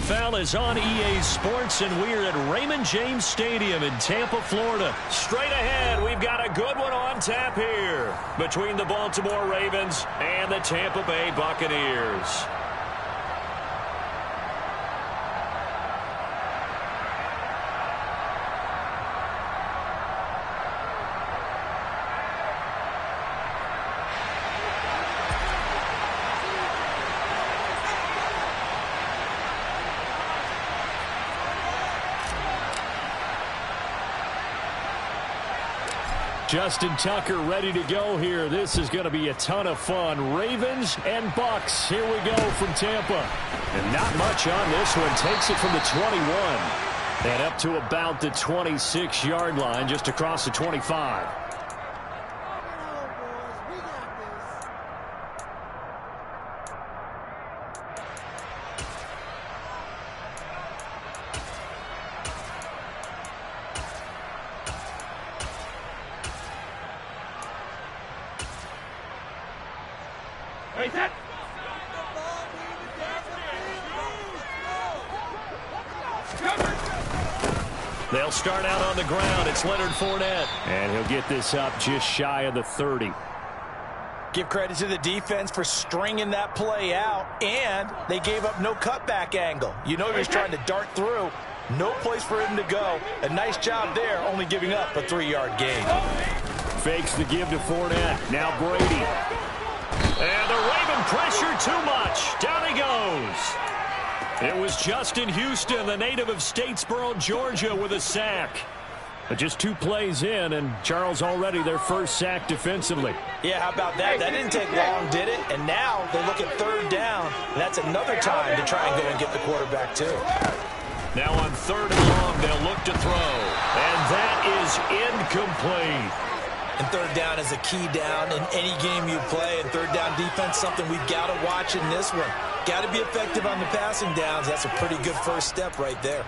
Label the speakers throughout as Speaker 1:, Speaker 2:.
Speaker 1: NFL is on EA Sports, and we're at Raymond James Stadium in Tampa, Florida. Straight ahead, we've got a good one on tap here between the Baltimore Ravens and the Tampa Bay Buccaneers. Justin Tucker ready to go here. This is going to be a ton of fun. Ravens and Bucks. Here we go from Tampa. And not much on this one. Takes it from the 21. And up to about the 26-yard line, just across the 25. They'll start out on the ground. It's Leonard Fournette. And he'll get this up just shy of the 30.
Speaker 2: Give credit to the defense for stringing that play out, and they gave up no cutback angle. You know, you're just trying to dart through. No place for him to go. A nice job there, only giving up a 3-yard gain.
Speaker 1: Fakes the give to Fournette. Now Brady. And the Raven pressure too much. Down he goes. It was Justin Houston, the native of Statesboro, Georgia, with a sack. But just 2 plays in, and Charles already their first sack defensively.
Speaker 2: Yeah, how about that? That didn't take long, did it? And now they look at 3rd down. And that's another time to try and go and get the quarterback, too.
Speaker 1: Now on 3rd and long, they'll look to throw. And that is incomplete.
Speaker 2: And 3rd down is a key down in any game you play. And 3rd down defense, something we've got to watch in this one. Got to be effective on the passing downs. That's a pretty good first step right there.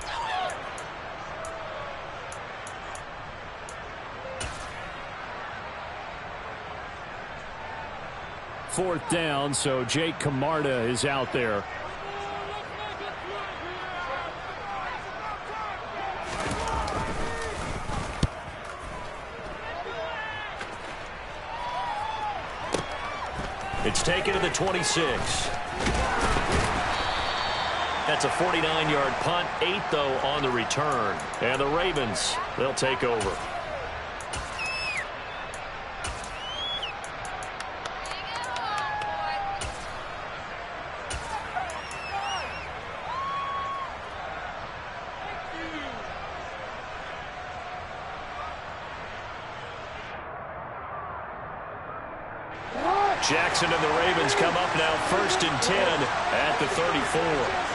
Speaker 1: Fourth down, so Jake Camarda is out there. It's taken to the 26. That's a 49-yard punt, 8 though on the return. And the Ravens, they'll take over. Jackson and the Ravens come up now 1st and 10 at the 34.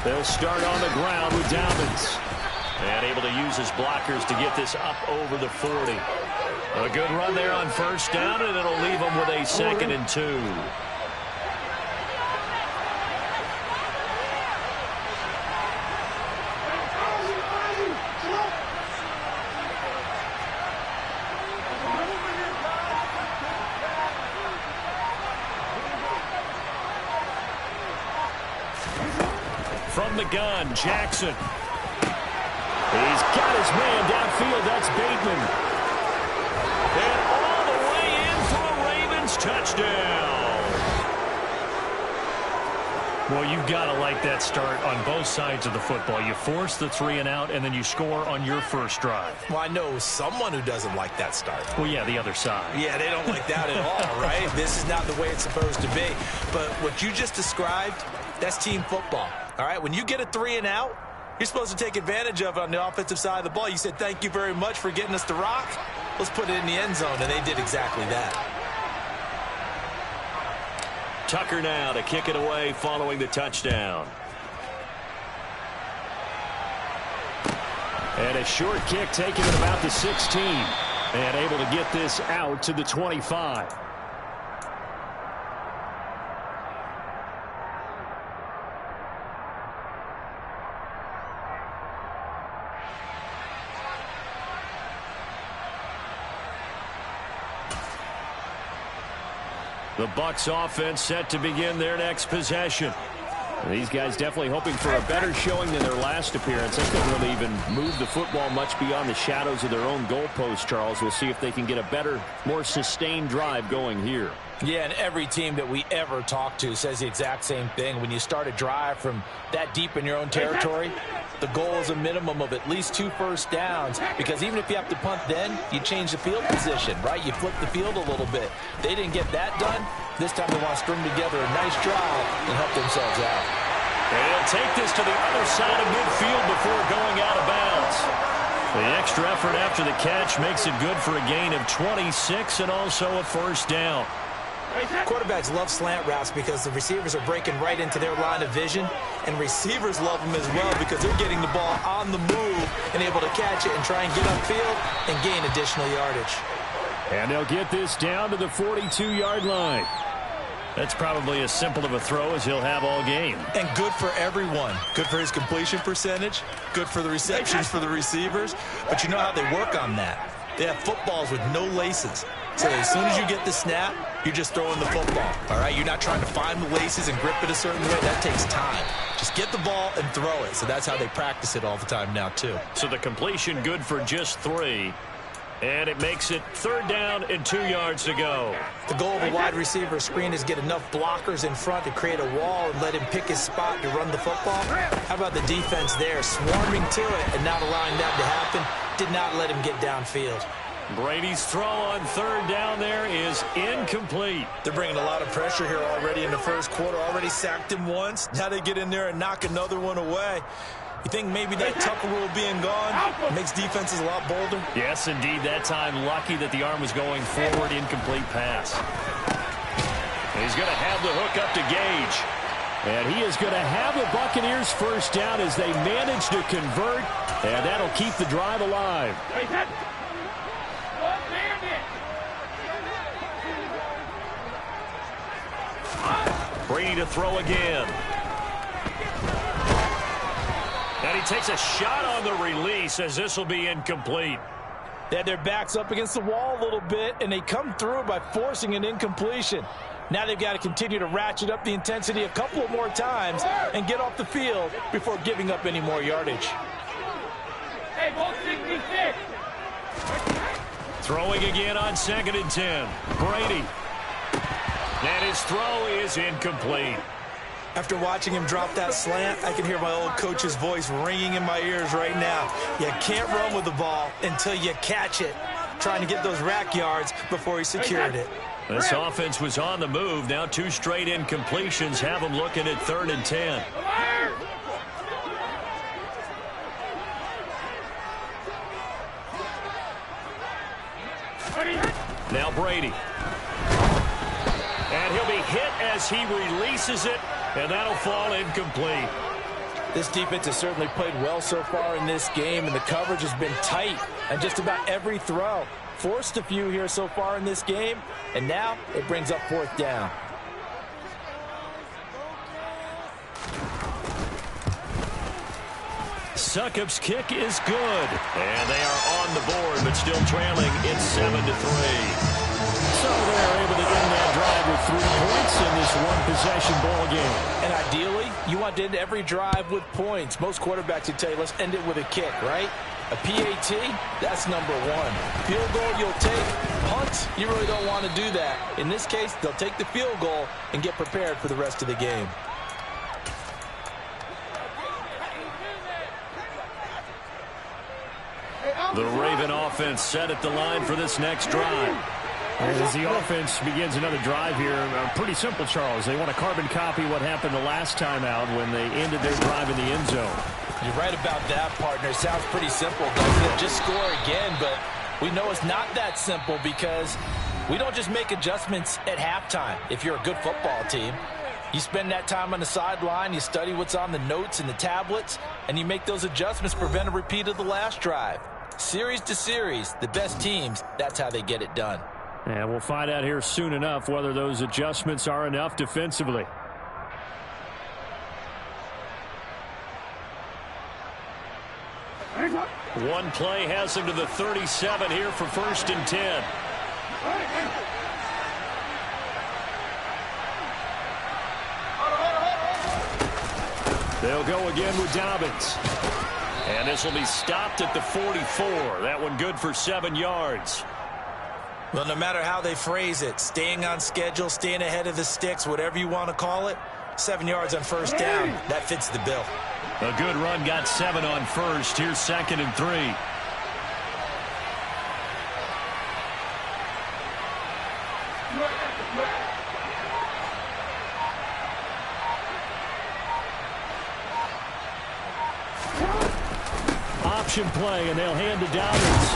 Speaker 1: They'll start on the ground with Dobbins. And able to use his blockers to get this up over the 40. A good run there on 1st down, and it'll leave them with a 2nd and 2. From the gun, Jackson. He's got his man downfield. That's Bateman. And all the way in for a Ravens touchdown. Well, you've got to like that start on both sides of the football. You force the 3 and out, and then you score on your first drive.
Speaker 2: Well, I know someone who doesn't like that start.
Speaker 1: Well, yeah, the other side.
Speaker 2: Yeah, they don't like that at all, right? This is not the way it's supposed to be. But what you just described, that's team football. All right, when you get a 3 and out, you're supposed to take advantage of it on the offensive side of the ball. You said, thank you very much for getting us the rock. Let's put it in the end zone, and they did exactly that.
Speaker 1: Tucker now to kick it away following the touchdown. And a short kick taken at about the 16. And able to get this out to the 25. The Bucs offense set to begin their next possession. These guys definitely hoping for a better showing than their last appearance. They couldn't really even move the football much beyond the shadows of their own goalpost, Charles. We'll see if they can get a better, more sustained drive going here.
Speaker 2: Yeah, and every team that we ever talk to says the exact same thing. When you start a drive from that deep in your own territory, the goal is a minimum of at least 2 first downs, because even if you have to punt then, you change the field position, right? You flip the field a little bit. They didn't get that done. This time they want to string together a nice drive and help themselves out.
Speaker 1: And he'll take this to the other side of midfield before going out of bounds. The extra effort after the catch makes it good for a gain of 26 and also a first down.
Speaker 2: Quarterbacks love slant routes because the receivers are breaking right into their line of vision, and receivers love them as well because they're getting the ball on the move and able to catch it and try and get upfield and gain additional yardage.
Speaker 1: And they'll get this down to the 42-yard line. That's probably as simple of a throw as he'll have all game.
Speaker 2: And good for everyone. Good for his completion percentage, good for the receptions for the receivers, but you know how they work on that. They have footballs with no laces. So as soon as you get the snap, you're just throwing the football, all right? You're not trying to find the laces and grip it a certain way. That takes time. Just get the ball and throw it. So that's how they practice it all the time now, too.
Speaker 1: So the completion good for just 3. And it makes it 3rd down and 2 yards to go.
Speaker 2: The goal of a wide receiver screen is get enough blockers in front to create a wall and let him pick his spot to run the football. How about the defense there, swarming to it and not allowing that to happen? Did not let him get downfield.
Speaker 1: Brady's throw on 3rd down there is incomplete.
Speaker 2: They're bringing a lot of pressure here already in the first quarter. Already sacked him once. Now they get in there and knock another one away. You think maybe that Tucker rule being gone makes defenses a lot bolder?
Speaker 1: Yes, indeed. That time, lucky that the arm was going forward. Incomplete pass. And he's going to have the hook up to Gage. And he is going to have the Buccaneers first down as they manage to convert. And that'll keep the drive alive. Brady to throw again. And he takes a shot on the release as this will be incomplete.
Speaker 2: They had their backs up against the wall a little bit, and they come through by forcing an incompletion. Now they've got to continue to ratchet up the intensity a couple of more times and get off the field before giving up any more yardage.
Speaker 3: Hey, ball 66.
Speaker 1: Throwing again on 2nd and 10. Brady. And his throw is incomplete.
Speaker 2: After watching him drop that slant, I can hear my old coach's voice ringing in my ears right now. You can't run with the ball until you catch it. Trying to get those rack yards before he secured it.
Speaker 1: This offense was on the move. Now 2 straight incompletions have them looking at 3rd and 10. Now Brady. And he'll be hit as he releases it, and that'll fall incomplete.
Speaker 2: This defense has certainly played well so far in this game, and the coverage has been tight on just about every throw. Forced a few here so far in this game, and now it brings up 4th down.
Speaker 1: Succop's kick is good, and they are on the board, but still trailing. It's 7-3. So they're able to end that drive with 3 points in this one-possession ball game.
Speaker 2: And ideally, you want to end every drive with points. Most quarterbacks would tell you, let's end it with a kick, right? A PAT, that's number 1. Field goal, you'll take. Punt, you really don't want to do that. In this case, they'll take the field goal and get prepared for the rest of the game.
Speaker 1: The Raven offense set at the line for this next drive. As the offense begins another drive here, pretty simple, Charles. They want to carbon copy what happened the last time out when they ended their drive in the end zone.
Speaker 2: You're right about that, partner. Sounds pretty simple, doesn't it? Just score again, but we know it's not that simple because we don't just make adjustments at halftime if you're a good football team. You spend that time on the sideline, you study what's on the notes and the tablets, and you make those adjustments to prevent a repeat of the last drive. Series to series, the best teams, that's how they get it done.
Speaker 1: And we'll find out here soon enough whether those adjustments are enough defensively. One play has them to the 37 here for 1st and 10. They'll go again with Dobbins. And this will be stopped at the 44. That one good for 7 yards.
Speaker 2: Well, no matter how they phrase it, staying on schedule, staying ahead of the sticks, whatever you want to call it, 7 yards on first down, that fits the bill.
Speaker 1: A good run got 7 on first. Here's 2nd and 3. Option play, and they'll hand to Dobbins.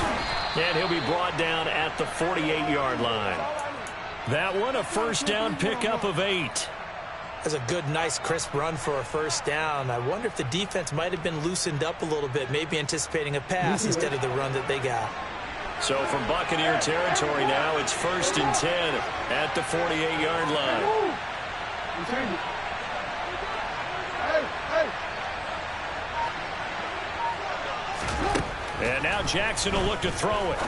Speaker 1: And he'll be brought down at the 48-yard line. That one, a first down pickup of 8.
Speaker 2: That's a good, nice, crisp run for a first down. I wonder if the defense might have been loosened up a little bit, maybe anticipating a pass instead of the run that they got.
Speaker 1: So from Buccaneer territory now, it's 1st and 10 at the 48-yard line. And now Jackson will look to throw it.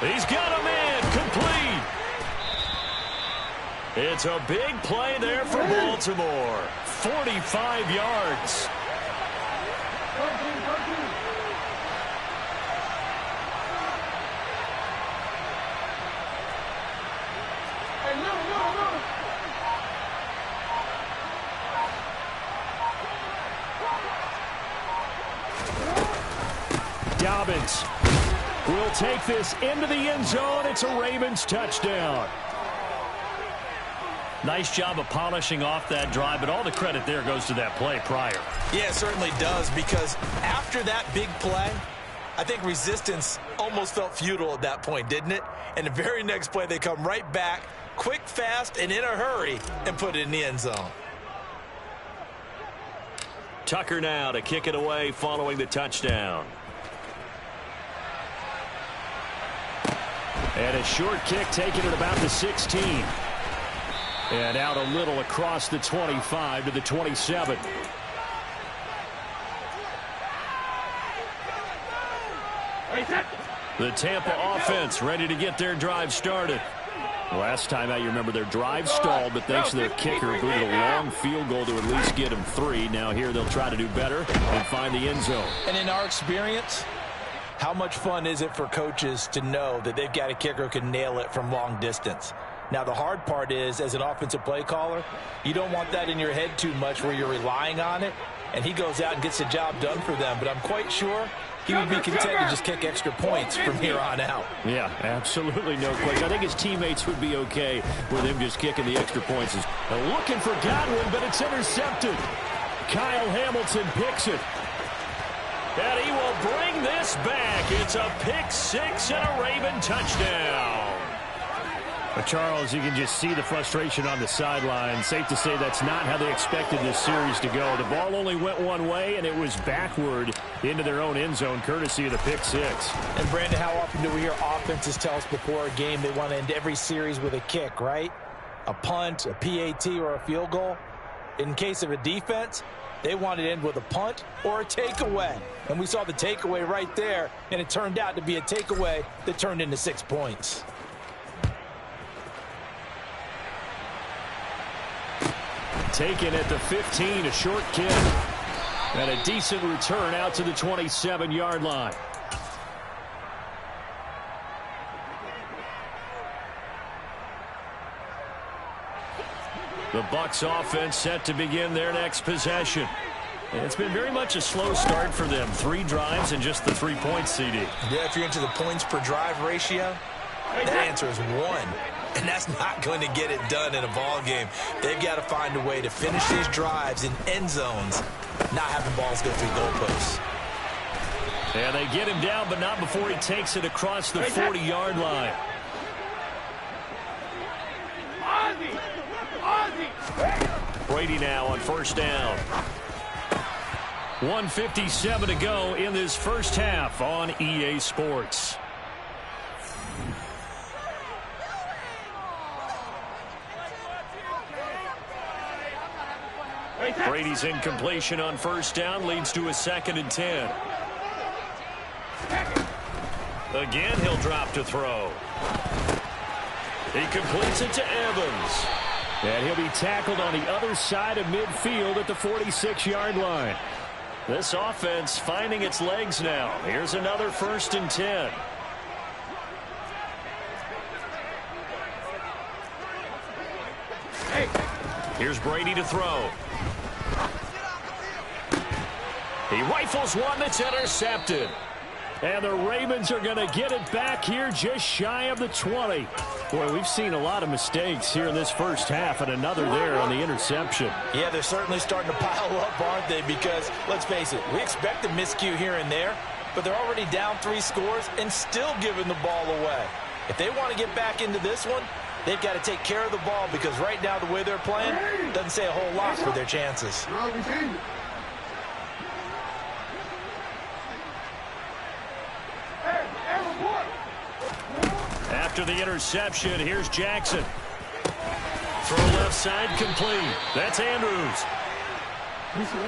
Speaker 1: He's got a man complete. It's a big play there for Baltimore. 45 yards. Dobbins will take this into the end zone. It's a Ravens touchdown. Nice job of polishing off that drive, but all the credit there goes to that play prior.
Speaker 2: Yeah, it certainly does, because after that big play, I think resistance almost felt futile at that point, didn't it? And the very next play, they come right back, quick, fast, and in a hurry, and put it in the end zone.
Speaker 1: Tucker now to kick it away following the touchdown. And a short kick taken at about the 16. And out a little across the 25 to the 27. The Tampa offense ready to get their drive started. Last time out, you remember their drive stalled, but thanks to their kicker, booted a long field goal to at least get them 3. Now here they'll try to do better and find the end zone.
Speaker 2: And in our experience, how much fun is it for coaches to know that they've got a kicker who can nail it from long distance? Now, the hard part is, as an offensive play caller, you don't want that in your head too much where you're relying on it, and he goes out and gets the job done for them. But I'm quite sure he would be content to just kick extra points from here on out.
Speaker 1: Yeah, absolutely no question. I think his teammates would be okay with him just kicking the extra points. Looking for Godwin, but it's intercepted. Kyle Hamilton picks it. And he will bring this back. It's a pick 6 and a Raven touchdown.
Speaker 4: But Charles, you can just see the frustration on the sideline. Safe to say that's not how they expected this series to go. The ball only went one way, and it was backward into their own end zone, courtesy of the pick 6.
Speaker 2: And, Brandon, how often do we hear offenses tell us before a game they want to end every series with a kick, right? A punt, a PAT, or a field goal. In case of a defense, they wanted to end with a punt or a takeaway. And we saw the takeaway right there, and it turned out to be a takeaway that turned into 6 points.
Speaker 1: Taken at the 15, a short kick. And a decent return out to the 27-yard line. The Bucs offense set to begin their next possession. And it's been very much a slow start for them. 3 drives and just the 3 points, CD.
Speaker 2: Yeah, if you're into the points per drive ratio, that answer is 1. And that's not going to get it done in a ball game. They've got to find a way to finish these drives in end zones, not having balls go through goalposts.
Speaker 1: And they get him down, but not before he takes it across the 40-yard line. Brady now on first down. 1:57 to go in this first half on EA Sports. Brady's incompletion on first down leads to a 2nd and 10. Again, he'll drop to throw. He completes it to Evans.
Speaker 4: And he'll be tackled on the other side of midfield at the 46-yard line. This offense finding its legs now. Here's another 1st and 10. Here's Brady to throw. He rifles one that's intercepted. And the Ravens are going to get it back here just shy of the 20. Boy, we've seen a lot of mistakes here in this first half, and another there on the interception.
Speaker 2: Yeah, they're certainly starting to pile up, aren't they? Because, let's face it, we expect a miscue here and there, but they're already down 3 scores and still giving the ball away. If they want to get back into this one, they've got to take care of the ball, because right now the way they're playing doesn't say a whole lot for their chances.
Speaker 1: After the interception, here's Jackson. Throw left side complete. That's Andrews.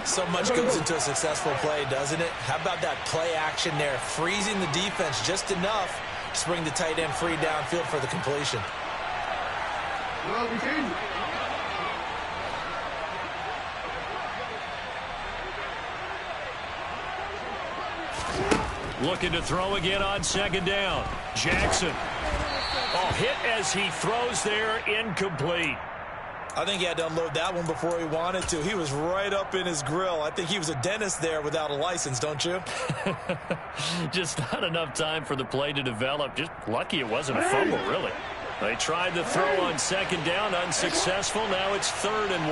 Speaker 2: So much goes into a successful play, doesn't it? How about that play action there, freezing the defense just enough to bring the tight end free downfield for the completion.
Speaker 1: Looking to throw again on 2nd down. Jackson. Oh, hit as he throws there, incomplete.
Speaker 2: I think he had to unload that one before he wanted to. He was right up in his grill. I think he was a dentist there without a license, don't you?
Speaker 1: Just not enough time for the play to develop. Just lucky it wasn't a fumble, really. They tried to throw on 2nd down, unsuccessful. Now it's 3rd and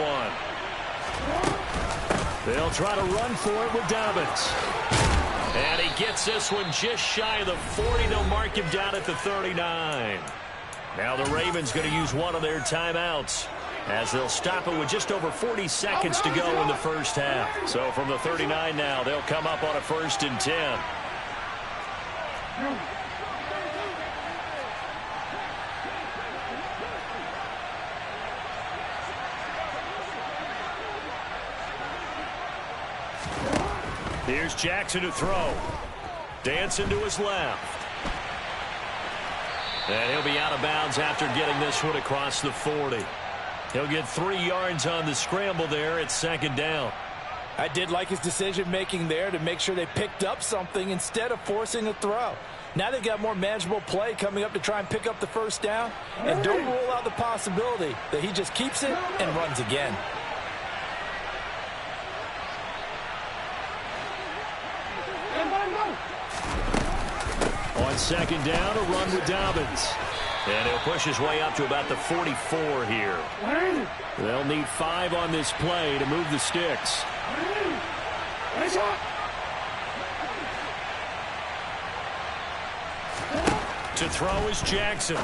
Speaker 1: 1. They'll try to run for it with Dobbins. And he gets this one just shy of the 40. They'll mark him down at the 39. Now the Ravens going to use one of their timeouts, as they'll stop it with just over 40 seconds to go in the first half. So from the 39 now, they'll come up on a 1st and 10. Here's Jackson to throw. Dancing to his left. And he'll be out of bounds after getting this one across the 40. He'll get 3 yards on the scramble there at 2nd down.
Speaker 2: I did like his decision-making there to make sure they picked up something instead of forcing a throw. Now they've got more manageable play coming up to try and pick up the 1st down. And don't rule out the possibility that he just keeps it and runs again.
Speaker 1: On 2nd down, a run with Dobbins. And he'll push his way up to about the 44 here. They'll need 5 on this play to move the sticks. To throw is Jackson.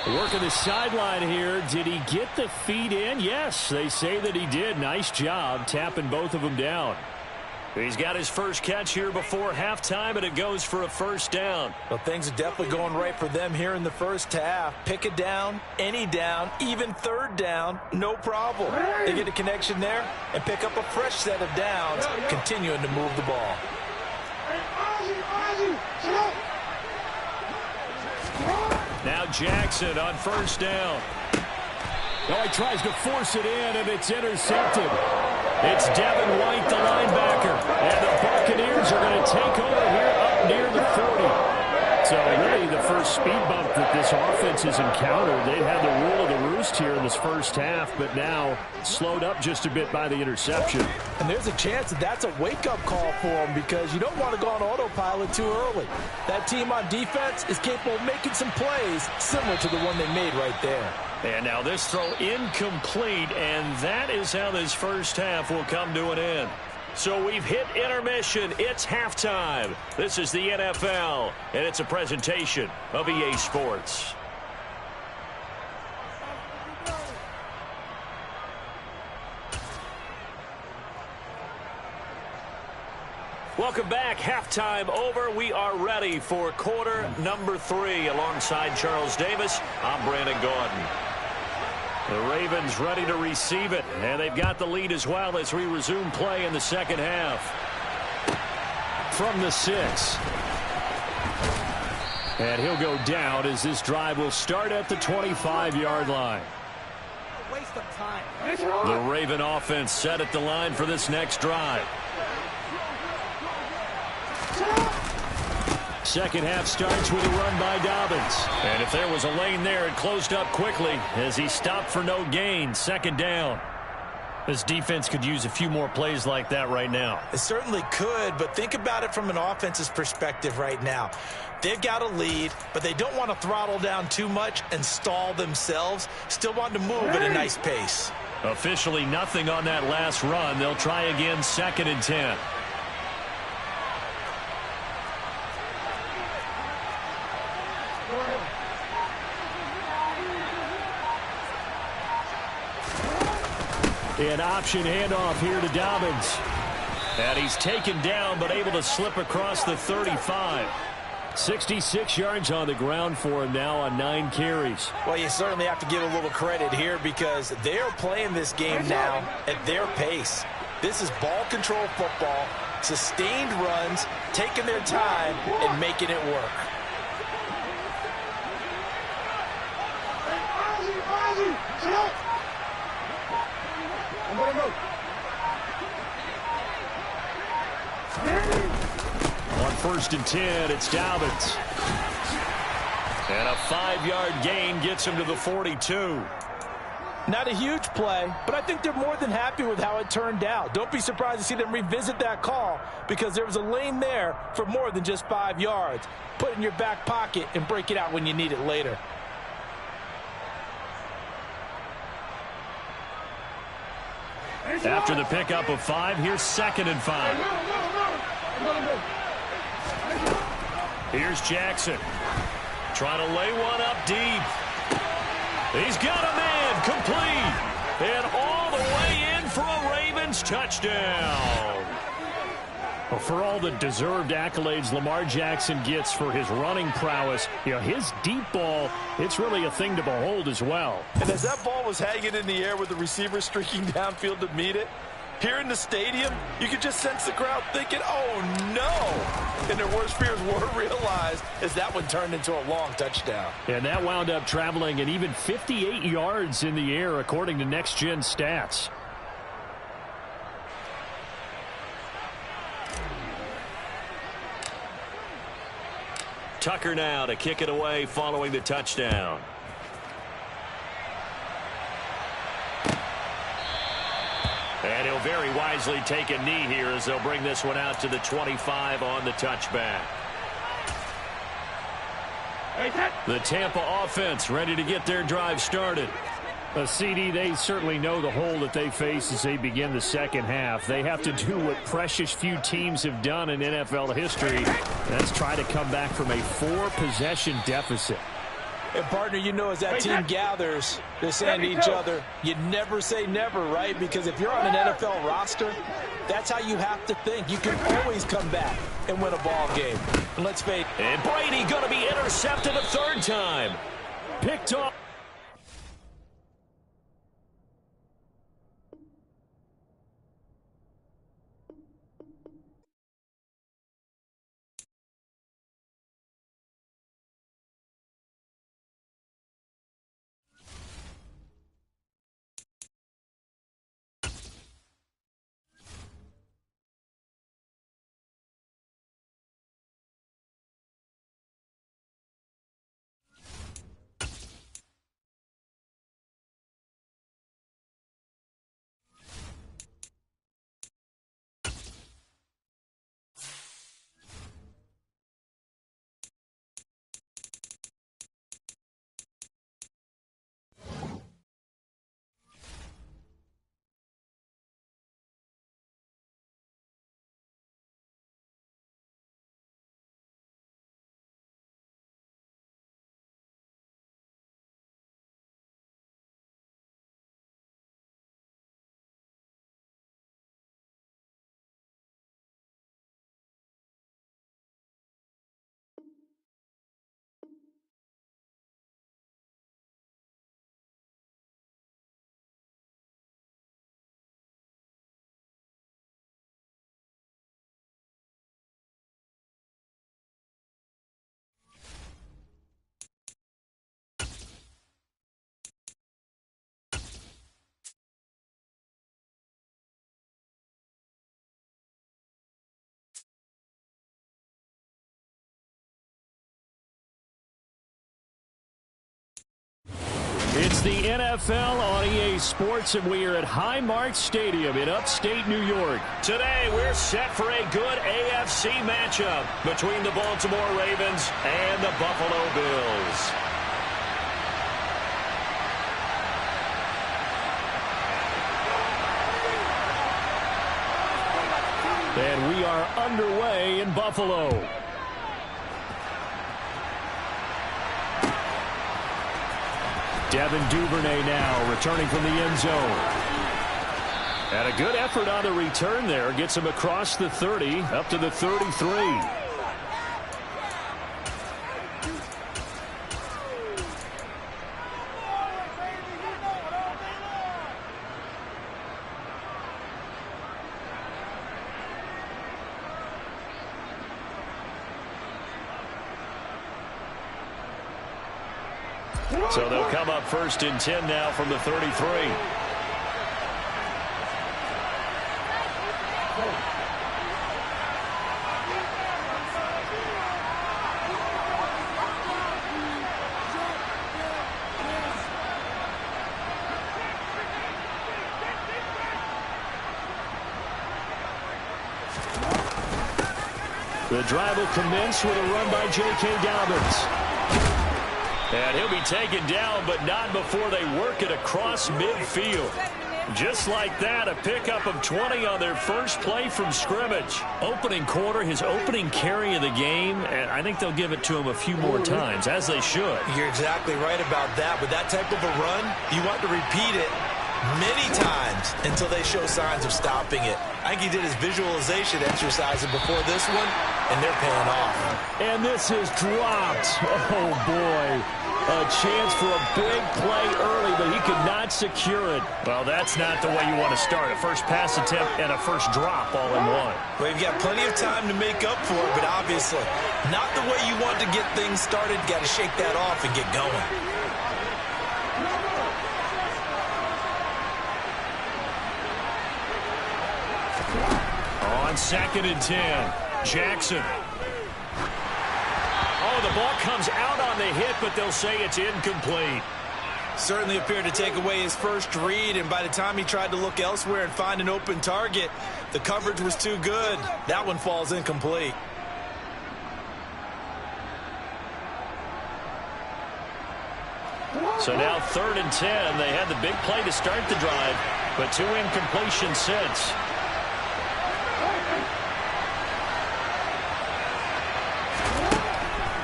Speaker 1: Working the sideline here. Did he get the feet in? Yes, they say that he did. Nice job tapping both of them down. He's got his first catch here before halftime, and it goes for a 1st down.
Speaker 2: Well, things are definitely going right for them here in the first half. Pick a down, any down, even 3rd down, no problem. They get a connection there and pick up a fresh set of downs, continuing to move the ball.
Speaker 1: Now Jackson on 1st down.
Speaker 4: Oh, he tries to force it in, and it's intercepted. It's Devin White, the linebacker. And the Buccaneers are going to take over here up near the 40. So really the first speed bump that this offense has encountered. They had the rule of the roost here in this first half, but now slowed up just a bit by the interception.
Speaker 2: And there's a chance that that's a wake-up call for them, because you don't want to go on autopilot too early. That team on defense is capable of making some plays similar to the one they made right there.
Speaker 1: And now this throw incomplete, and that is how this first half will come to an end. So we've hit intermission. It's halftime. This is the NFL, and it's a presentation of EA Sports. Welcome back. Halftime over. We are ready for quarter number 3. Alongside Charles Davis, I'm Brandon Gaudin. The Ravens ready to receive it, and they've got the lead as well as we resume play in the second half. From the 6. And he'll go down as this drive will start at the 25-yard line. The Raven offense set at the line for this next drive. Second half starts with a run by Dobbins. And if there was a lane there, it closed up quickly as he stopped for no gain. Second down. This defense could use a few more plays like that right now.
Speaker 2: It certainly could, but think about it from an offense's perspective right now. They've got a lead, but they don't want to throttle down too much and stall themselves. Still want to move at a nice pace.
Speaker 1: Officially nothing on that last run. They'll try again, 2nd and 10. An option handoff here to Dobbins. And he's taken down, but able to slip across the 35. 66 yards on the ground for him now on 9 carries.
Speaker 2: Well, you certainly have to give a little credit here because they're playing this game now at their pace. This is ball control football, sustained runs, taking their time and making it work.
Speaker 1: On 1st and 10, it's Dobbins. And a 5-yard gain gets him to the 42.
Speaker 2: Not a huge play, but I think they're more than happy with how it turned out. Don't be surprised to see them revisit that call because there was a lane there for more than just 5 yards. Put it in your back pocket and break it out when you need it later.
Speaker 1: After the pickup of 5, here's 2nd and 5. Here's Jackson. Trying to lay one up deep. He's got a man complete. And all the way in for a Ravens touchdown. Well, for all the deserved accolades Lamar Jackson gets for his running prowess, you know, his deep ball, it's really a thing to behold as well.
Speaker 2: And as that ball was hanging in the air with the receiver streaking downfield to meet it, here in the stadium, you could just sense the crowd thinking, oh, no. And their worst fears were realized as that one turned into a long touchdown.
Speaker 1: And that wound up traveling an even 58 yards in the air, according to Next Gen Stats. Tucker now to kick it away following the touchdown. And he'll very wisely take a knee here as they'll bring this one out to the 25 on the touchback. The Tampa offense ready to get their drive started. CD, they certainly know the hole that they face as they begin the second half. They have to do what precious few teams have done in NFL history. That's try to come back from a 4-possession deficit.
Speaker 2: And, partner, you know, as that team gathers, they're saying to each other, you never say never, right? Because if you're on an NFL roster, that's how you have to think. You can always come back and win a ball game. And let's face it.
Speaker 1: And Brady going to be intercepted a 3rd time. Picked off.
Speaker 4: It's the NFL on EA Sports, and we are at Highmark Stadium in upstate New York.
Speaker 1: Today, we're set for a good AFC matchup between the Baltimore Ravens and the Buffalo Bills.
Speaker 4: And we are underway in Buffalo. Devin Duvernay now returning from the end zone. And a good effort on the return there. Gets him across the 30, up to the 33. So they'll come up 1st and 10 now from the 33. The drive will commence with a run by J.K. Dobbins. And he'll be taken down, but not before they work it across midfield. Just like that, a pickup of 20 on their first play from scrimmage. Opening quarter, his opening carry of the game, and I think they'll give it to him a few more times, as they should.
Speaker 2: You're exactly right about that. With that type of a run, you want to repeat it many times until they show signs of stopping it. I think he did his visualization exercise before this one, and they're paying off.
Speaker 4: And this is dropped. Oh, boy. A chance for a big play early, but he could not secure it. Well, that's not the way you want to start. A first pass attempt and a first drop all in one.
Speaker 2: Well, you've got plenty of time to make up for it, but obviously not the way you want to get things started. Got to shake that off and get going.
Speaker 4: On 2nd and 10, Jackson.
Speaker 1: Oh, the ball comes out on the hit, but they'll say it's incomplete.
Speaker 2: Certainly appeared to take away his first read, and by the time he tried to look elsewhere and find an open target, the coverage was too good. That one falls incomplete.
Speaker 4: So now 3rd and 10. They had the big play to start the drive, but 2 incompletions since.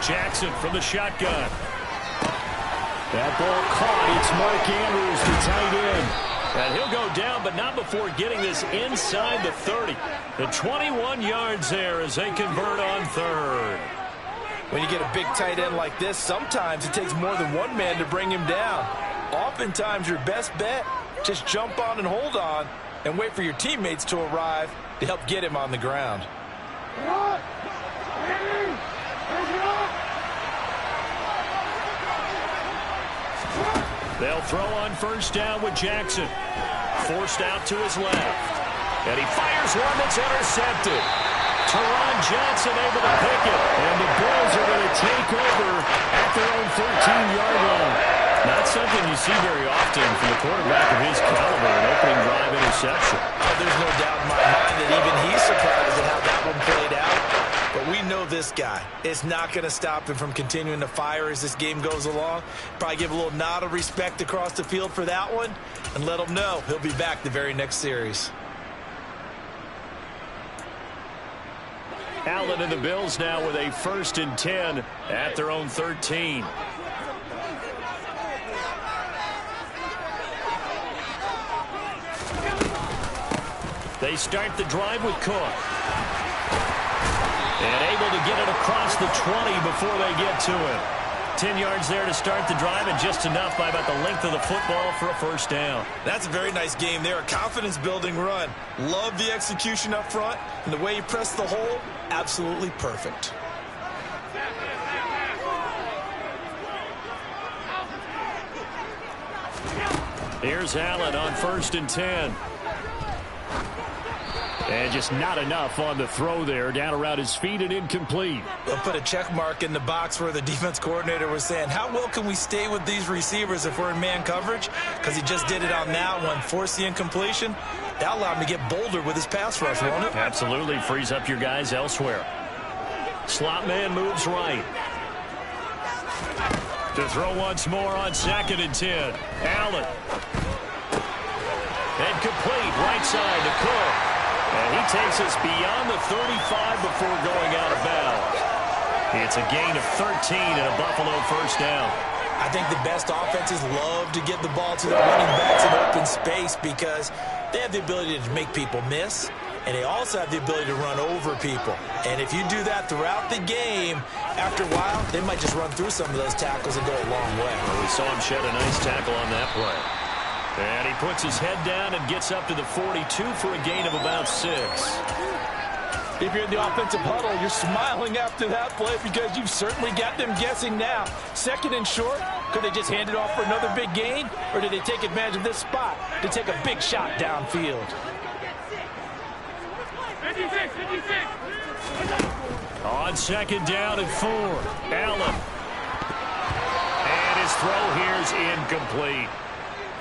Speaker 4: Jackson from the shotgun. That ball caught. It's Mark Andrews, the tight end. And he'll go down, but not before getting this inside the 30. The 21 yards there as they convert on 3rd.
Speaker 2: When you get a big tight end like this, sometimes it takes more than one man to bring him down. Oftentimes, your best bet, just jump on and hold on and wait for your teammates to arrive to help get him on the ground.
Speaker 4: They'll throw on 1st down with Jackson. Forced out to his left. And he fires one that's intercepted. Teron Johnson able to pick it. And the Bills are going to take over at their own 13-yard line. Not something you see very often from the quarterback of his caliber, an opening drive interception.
Speaker 2: Oh, there's no doubt in my mind that even he's surprised at how that one played out. But we know this guy is not going to stop him from continuing to fire as this game goes along. Probably give a little nod of respect across the field for that one and let him know he'll be back the very next series.
Speaker 4: Allen and the Bills now with a 1st and 10 at their own 13. They start the drive with Cook. And able to get it across the 20 before they get to it. 10 yards there to start the drive, and just enough by about the length of the football for a 1st down.
Speaker 2: That's a very nice game there. A confidence-building run. Love the execution up front, and the way he pressed the hole, absolutely perfect. Here's
Speaker 4: Allen on 1st and 10. And just not enough on the throw there. Down around his feet and incomplete.
Speaker 2: We'll put a check mark in the box where the defense coordinator was saying, how well can we stay with these receivers if we're in man coverage? Because he just did it on that one, forced the incompletion. That allowed him to get bolder with his pass rush, won't it?
Speaker 4: Absolutely. Frees up your guys elsewhere. Slot man moves right. To throw once more on 2nd and 10. Allen. And complete. Right side to Cook. And he takes us beyond the 35 before going out of bounds. It's a gain of 13 and a Buffalo first down.
Speaker 2: I think the best offenses love to get the ball to their running backs in open space because they have the ability to make people miss, and they also have the ability to run over people. And if you do that throughout the game, after a while, they might just run through some of those tackles and go a long way.
Speaker 4: Well, we saw him shed a nice tackle on that play. And he puts his head down and gets up to the 42 for a gain of about 6.
Speaker 5: If you're in the offensive huddle, you're smiling after that play because you've certainly got them guessing now. 2nd and short, could they just hand it off for another big gain? Or did they take advantage of this spot to take a big shot downfield?
Speaker 3: 56, 56.
Speaker 4: On 2nd down and 4. Allen. And his throw here's incomplete.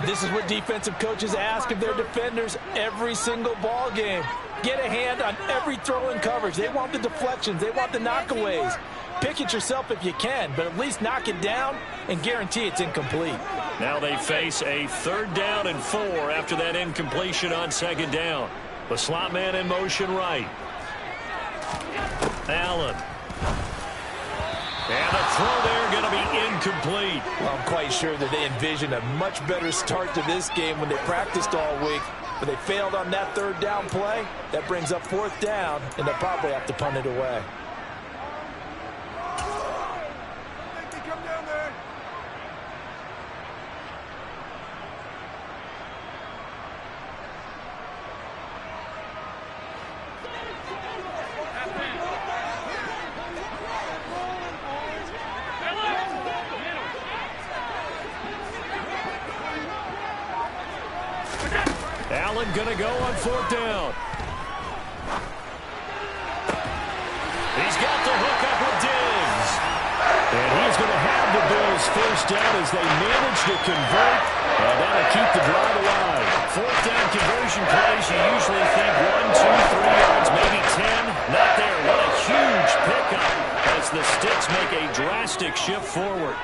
Speaker 5: This is what defensive coaches ask of their defenders every single ball game. Get a hand on every throw in coverage. They want the deflections. They want the knockaways. Pick it yourself if you can, but at least knock it down and guarantee it's incomplete.
Speaker 4: Now they face a 3rd down and 4 after that incompletion on 2nd down. The slot man in motion right. Allen. And the throw there going to be incomplete.
Speaker 5: Well, I'm quite sure that they envisioned a much better start to this game when they practiced all week. But they failed on that 3rd down play. That brings up 4th down, and they'll probably have to punt it away.
Speaker 4: Allen going to go on 4th down. He's got the hook up with Diggs. And he's going to have the Bills first down as they manage to convert. And that'll keep the drive alive. 4th down conversion plays, you usually think 1, 2, 3 yards, maybe 10. Not there. What a huge pickup as the Sticks make a drastic shift forward.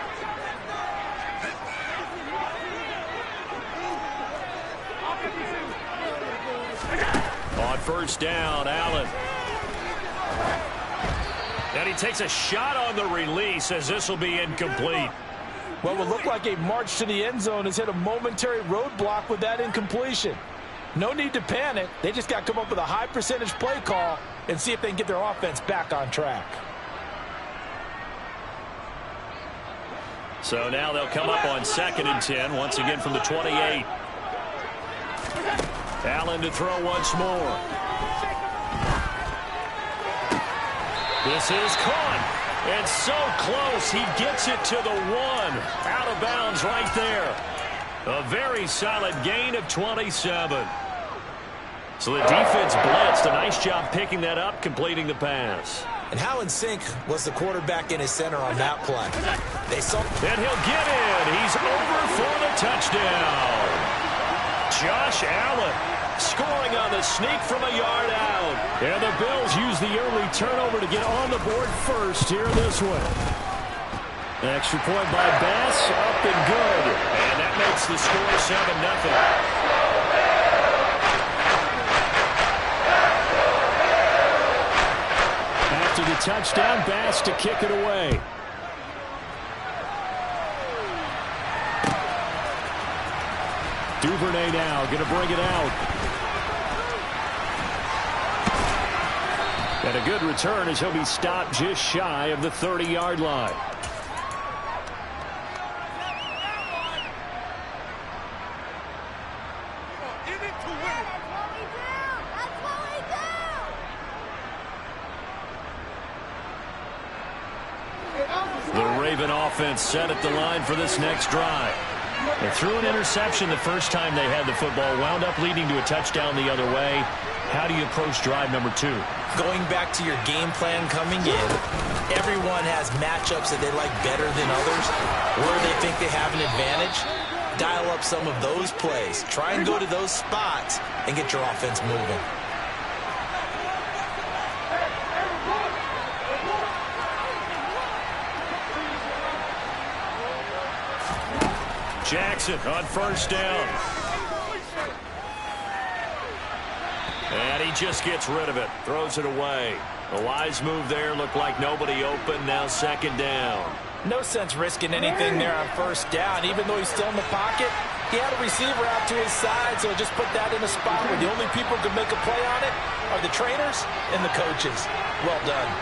Speaker 4: On 1st down, Allen. And he takes a shot on the release as this will be incomplete.
Speaker 5: Well, what looked like a march to the end zone has hit a momentary roadblock with that incompletion. No need to panic. They just got to come up with a high percentage play call and see if they can get their offense back on track.
Speaker 4: So now they'll come up on 2nd and 10, once again from the 28. Allen to throw once more. This is caught. And so close. He gets it to the 1. Out of bounds right there. A very solid gain of 27. So the defense blitzed. A nice job picking that up, completing the pass.
Speaker 2: And how in sync was the quarterback in his center on that play? They saw.
Speaker 4: And he'll get in. He's over for the touchdown. Josh Allen scoring on the sneak from a yard out. And the Bills use the early turnover to get on the board first here in this one. Extra point by Bass, up and good. And that makes the score 7-0. After the touchdown, Bass to kick it away. Duvernay now going to bring it out. And a good return as he'll be stopped just shy of the 30-yard line. The Raven offense set at the line for this next drive. They threw an interception the first time they had the football, wound up leading to a touchdown the other way.
Speaker 1: How do you approach drive number 2?
Speaker 2: Going back to your game plan coming in, everyone has matchups that they like better than others, where they think they have an advantage. Dial up some of those plays. Try and go to those spots and get your offense moving.
Speaker 1: Jackson on first down. And he just gets rid of it. Throws it away. A wise move there. Looked like nobody open. Now second down.
Speaker 5: No sense risking anything there on first down. Even though he's still in the pocket, he had a receiver out to his side, so just put that in a spot where the only people who can make a play on it are the trainers and the coaches. Well done.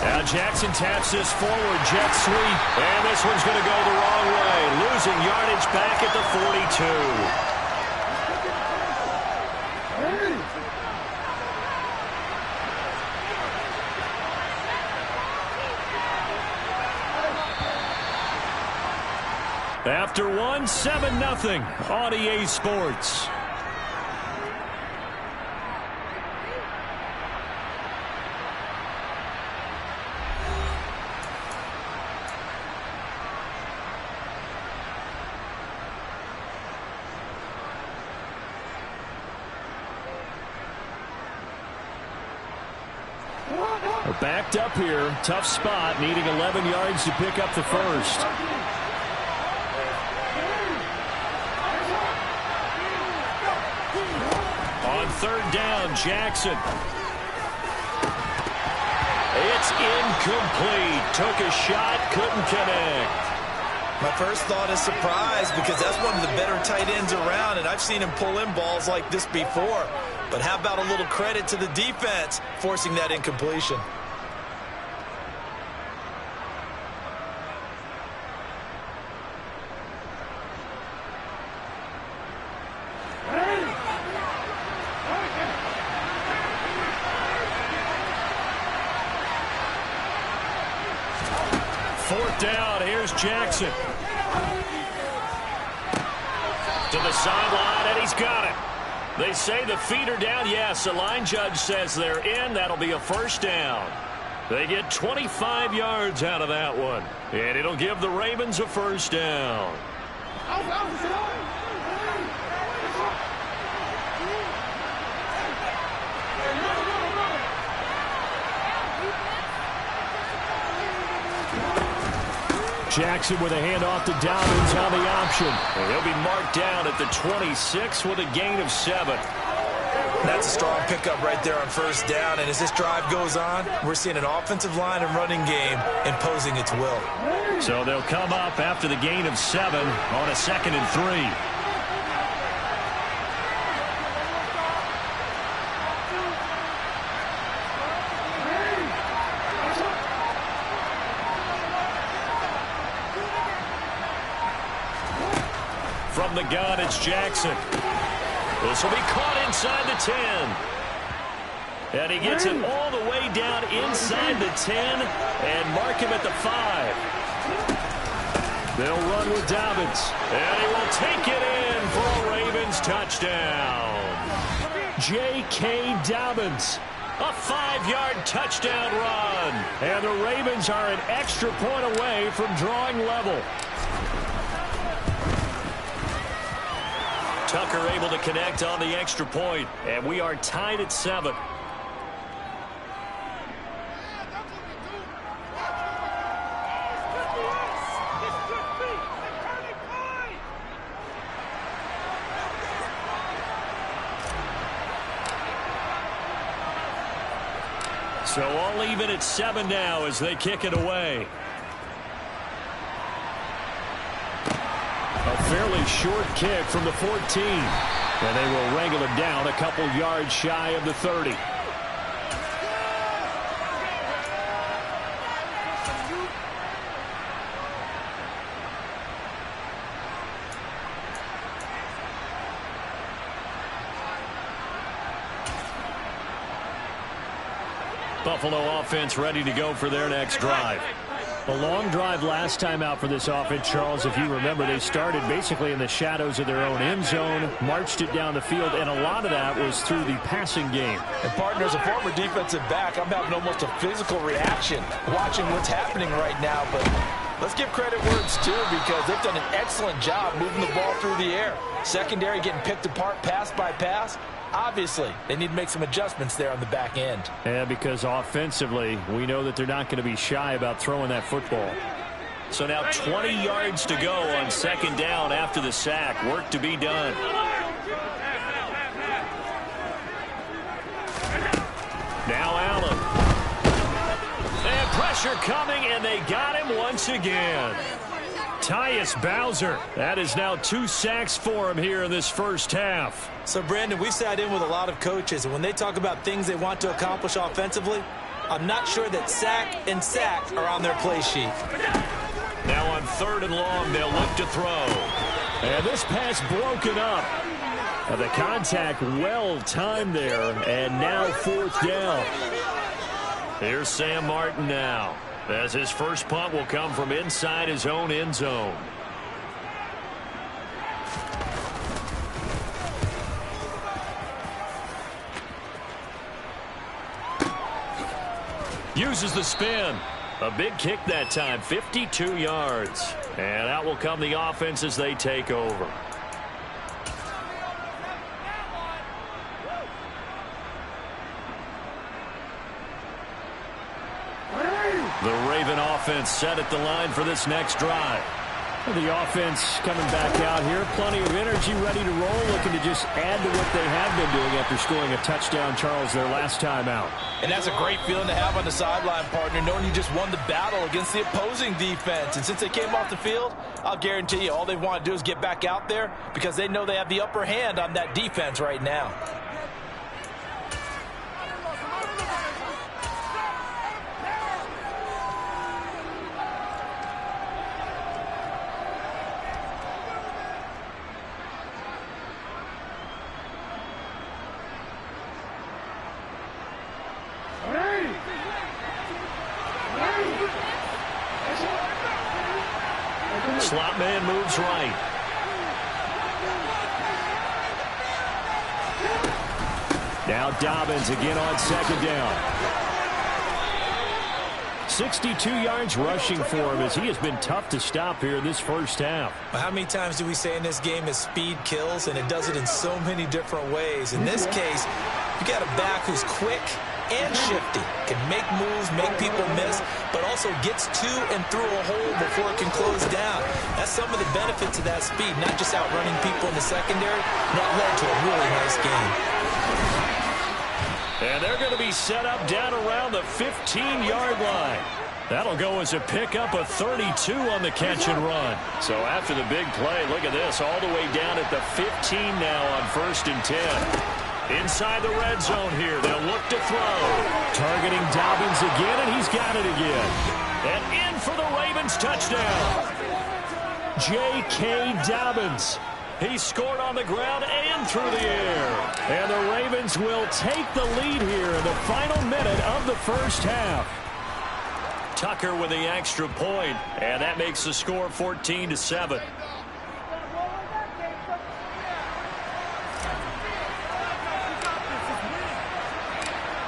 Speaker 1: Now Jackson taps this forward jet sweep, and this one's going to go the wrong way. Losing yardage back at the 42. After one, 7-0 on EA Sports. We're backed up here. Tough spot, needing 11 yards to pick up the first. On third down, Jackson. It's incomplete. Took a shot, couldn't connect.
Speaker 2: My first thought is surprise, because that's one of the better tight ends around, and I've seen him pull in balls like this before. But how about a little credit to the defense forcing that incompletion?
Speaker 1: Fourth down, here's Jackson. To the sideline, and he's got it. They say the feet are down. Yes, the line judge says they're in. That'll be a first down. They get 25 yards out of that one. And it'll give the Ravens a first down. Jackson with a handoff to Dobbins on the option. And he'll be marked down at the 26 with a gain of 7.
Speaker 2: That's a strong pickup right there on first down. And as this drive goes on, we're seeing an offensive line and running game imposing its will.
Speaker 1: So they'll come up after the gain of 7 on a 2nd and 3. From the gun, it's Jackson. This will be caught inside the 10. And he gets it all the way down inside the 10 and mark him at the 5. They'll run with Dobbins. And he will take it in for a Ravens touchdown. J.K. Dobbins. A 5-yard touchdown run. And the Ravens are an extra point away from drawing level. Tucker able to connect on the extra point, and we are tied at 7. So all even at 7 now as they kick it away. A fairly short kick from the 14. And they will wrangle it down a couple yards shy of the 30. Buffalo offense ready to go for their next drive.
Speaker 4: A long drive last time out for this offense, Charles. If you remember, they started basically in the shadows of their own end zone, marched it down the field, and a lot of that was through the passing game.
Speaker 5: And, partner, as a former defensive back, I'm having almost a physical reaction watching what's happening right now. But let's give credit where it's due, because they've done an excellent job moving the ball through the air. Secondary getting picked apart pass by pass. Obviously, they need to make some adjustments there on the back end.
Speaker 4: Yeah, because offensively, we know that they're not going to be shy about throwing that football.
Speaker 1: So now 20 yards to go on second down after the sack. Work to be done. Now Allen. And pressure coming, and they got him once again. Tyus Bowser. That is now 2 sacks for him here in this first half.
Speaker 2: So, Brandon, we sat in with a lot of coaches, and when they talk about things they want to accomplish offensively, I'm not sure that sack and sack are on their play sheet.
Speaker 1: Now on 3rd and long, they'll look to throw.
Speaker 4: And this pass broken up. The contact well timed there, and now 4th down.
Speaker 1: Here's Sam Martin now, as his first punt will come from inside his own end zone. Uses the spin. A big kick that time, 52 yards. And out will come the offense as they take over. The Raven offense set at the line for this next drive.
Speaker 4: The offense coming back out here. Plenty of energy, ready to roll, looking to just add to what they have been doing after scoring a touchdown, Charles, their last time out.
Speaker 5: And that's a great feeling to have on the sideline, partner, knowing you just won the battle against the opposing defense. And since they came off the field, I'll guarantee you all they want to do is get back out there, because they know they have the upper hand on that defense right now.
Speaker 1: Slot man moves right.
Speaker 4: Now Dobbins again on 2nd down. 62 yards rushing for him, as he has been tough to stop here in this first half.
Speaker 2: How many times do we say in this game is speed kills, and it does it in so many different ways. In this case, you got a back who's quick and shifty, can make moves, make people miss, but also gets to and through a hole before it can close down. That's some of the benefits of that speed, not just outrunning people in the secondary. That led to a really nice game.
Speaker 1: And they're going to be set up down around the 15-yard line. That'll go as a pickup of 32 on the catch and run. So after the big play, look at this, all the way down at the 15 now on 1st and 10. Inside the red zone here, they'll look to throw.
Speaker 4: Targeting Dobbins again, and he's got it again.
Speaker 1: And in for the Ravens touchdown.
Speaker 4: J.K. Dobbins.
Speaker 1: He scored on the ground and through the air.
Speaker 4: And the Ravens will take the lead here in the final minute of the first half.
Speaker 1: Tucker with the extra point, and that makes the score 14-7.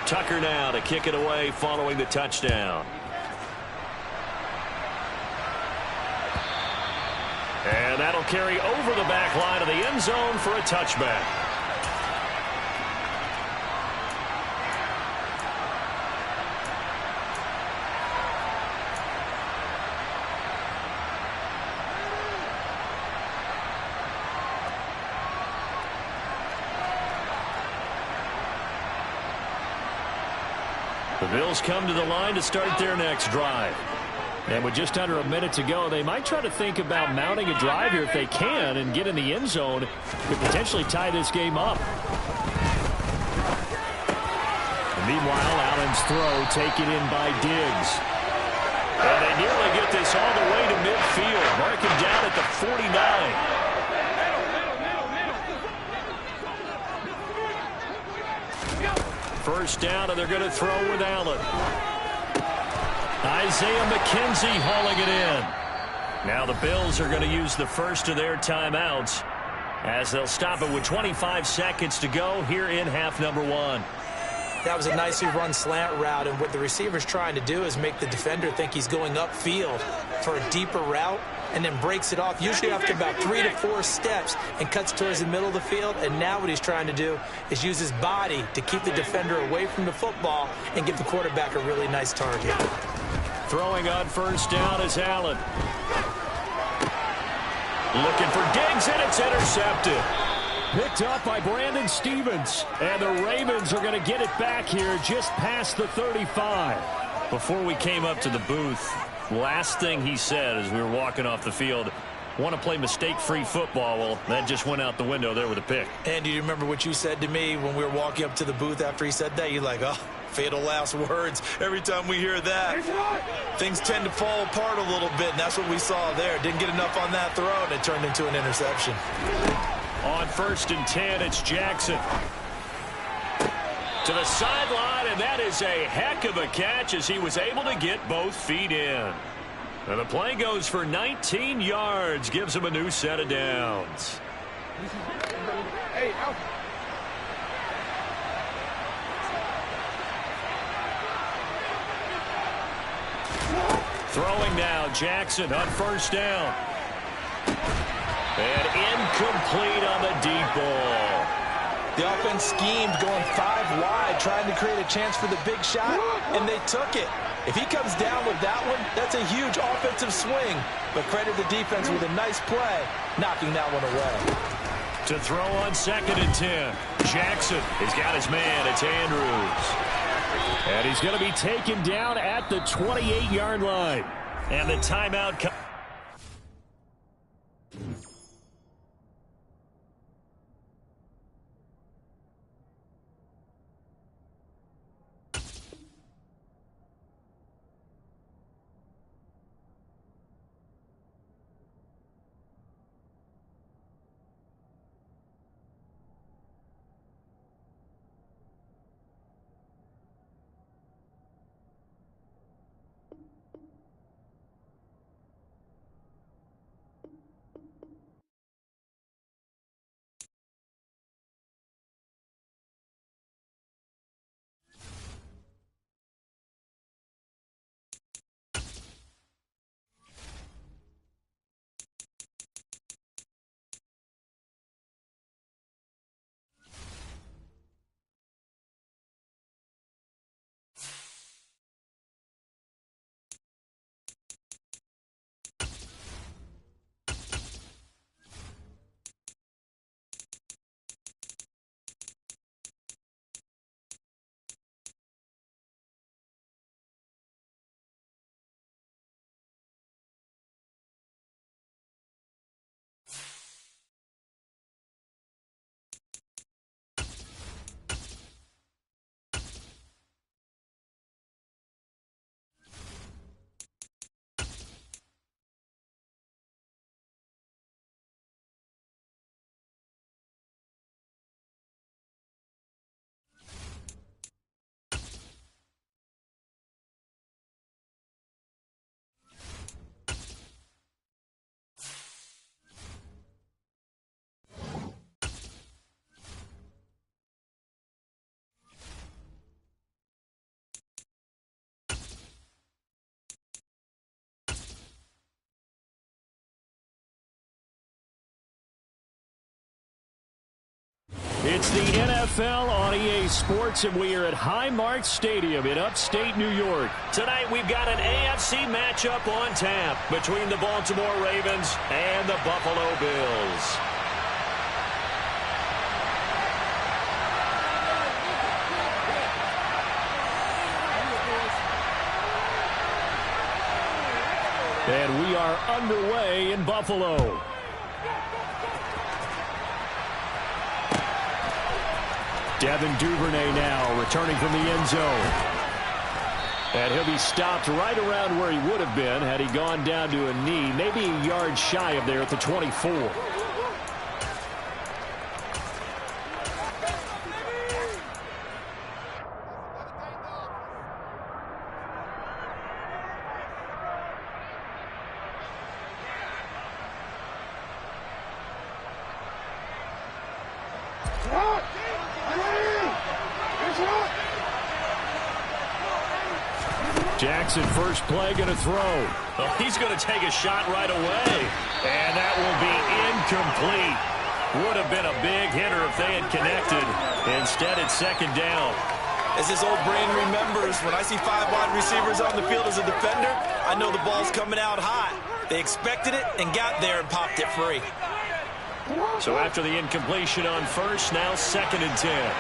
Speaker 1: Tucker now to kick it away following the touchdown. And that'll carry over the back line of the end zone for a touchback. The Bills come to the line to start their next drive.
Speaker 4: And with just under a minute to go, they might try to think about mounting a drive here if they can and get in the end zone to potentially tie this game up. And meanwhile, Allen's throw taken in by Diggs.
Speaker 1: And they nearly get this all the way to midfield. Mark him down at the 49. First down, and they're going to throw with Allen. Isaiah McKenzie hauling it in. Now the Bills are going to use the first of their timeouts as they'll stop it with 25 seconds to go here in half number one.
Speaker 5: That was a nicely run slant route, and what the receiver's trying to do is make the defender think he's going upfield for a deeper route and then breaks it off, usually after about 3 to 4 steps, and cuts towards the middle of the field. And now what he's trying to do is use his body to keep the defender away from the football and give the quarterback a really nice target.
Speaker 1: Throwing on first down is Allen. Looking for Diggs, and it's intercepted. Picked up by Brandon Stevens. And the Ravens are going to get it back here just past the 35. Before we came up to the booth, last thing he said as we were walking off the field, want to play mistake-free football. Well, that just went out the window there with a pick.
Speaker 5: And do you remember what you said to me when we were walking up to the booth after he said that? You're like, oh, fatal last words. Every time we hear that, things tend to fall apart a little bit, and that's what we saw there. Didn't get enough on that throw, and it turned into an interception.
Speaker 1: On first and 10, it's Jackson. To the sideline, and that is a heck of a catch as he was able to get both feet in. And the play goes for 19 yards, gives him a new set of downs.
Speaker 3: Hey, out.
Speaker 1: Throwing now, Jackson on first down. And incomplete on the deep ball.
Speaker 5: The offense schemed going 5 wide, trying to create a chance for the big shot, and they took it. If he comes down with that one, that's a huge offensive swing. But credit the defense with a nice play, knocking that one away.
Speaker 1: To throw on second and 10. Jackson has got his man. It's Andrews. And he's going to be taken down at the 28-yard line. And the timeout comes. It's the NFL on EA Sports, and we are at Highmark Stadium in upstate New York. Tonight, we've got an AFC matchup on tap between the Baltimore Ravens and the Buffalo Bills. And we are underway in Buffalo. Devin Duvernay now returning from the end zone. And he'll be stopped right around where he would have been had he gone down to a knee, maybe a yard shy of there at the 24.
Speaker 4: Jackson, first play, going to throw.
Speaker 1: Oh, he's going to take a shot right away. And that will be incomplete. Would have been a big hitter if they had connected. Instead, it's second down.
Speaker 2: As his old brain remembers, when I see 5 wide receivers on the field as a defender, I know the ball's coming out hot. They expected it and got there and popped it free.
Speaker 1: So after the incompletion on first, now second and 10.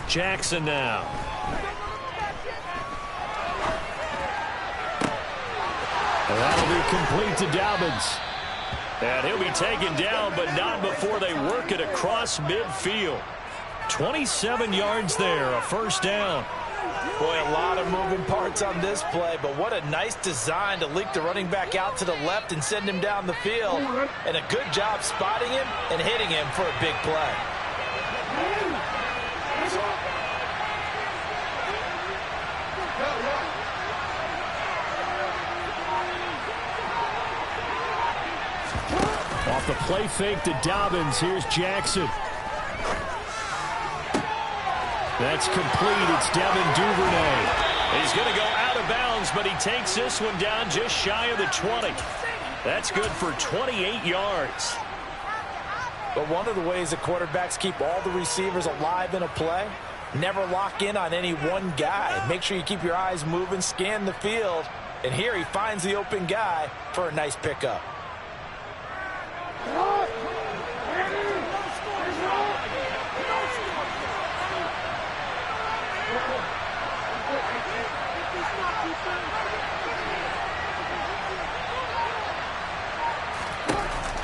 Speaker 1: Jackson now.
Speaker 4: And that'll be complete to Dobbins.
Speaker 1: And he'll be taken down, but not before they work it across midfield. 27 yards there, a first down.
Speaker 5: Boy, a lot of moving parts on this play, but what a nice design to leak the running back out to the left and send him down the field. And a good job spotting him and hitting him for a big play.
Speaker 4: Off the play fake to Dobbins. Here's Jackson. That's complete. It's Devin Duvernay.
Speaker 1: He's going to go out of bounds, but he takes this one down just shy of the 20. That's good for 28 yards.
Speaker 5: But one of the ways the quarterbacks keep all the receivers alive in a play, never lock in on any one guy. Make sure you keep your eyes moving, scan the field. And here he finds the open guy for a nice pickup.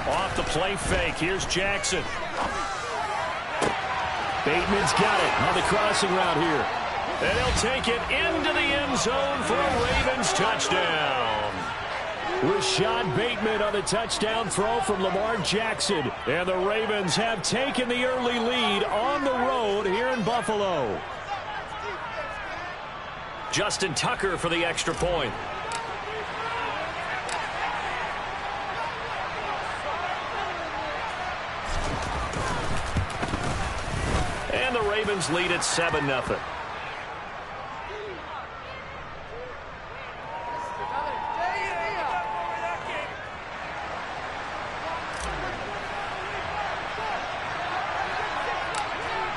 Speaker 1: Off the play fake, here's Jackson.
Speaker 4: Bateman's got it on the crossing route here.
Speaker 1: And he'll take it into the end zone for a Ravens touchdown.
Speaker 4: Rashad Bateman on the touchdown throw from Lamar Jackson. And the Ravens have taken the early lead on the road here in Buffalo.
Speaker 1: Justin Tucker for the extra point. And the Ravens lead at 7-0.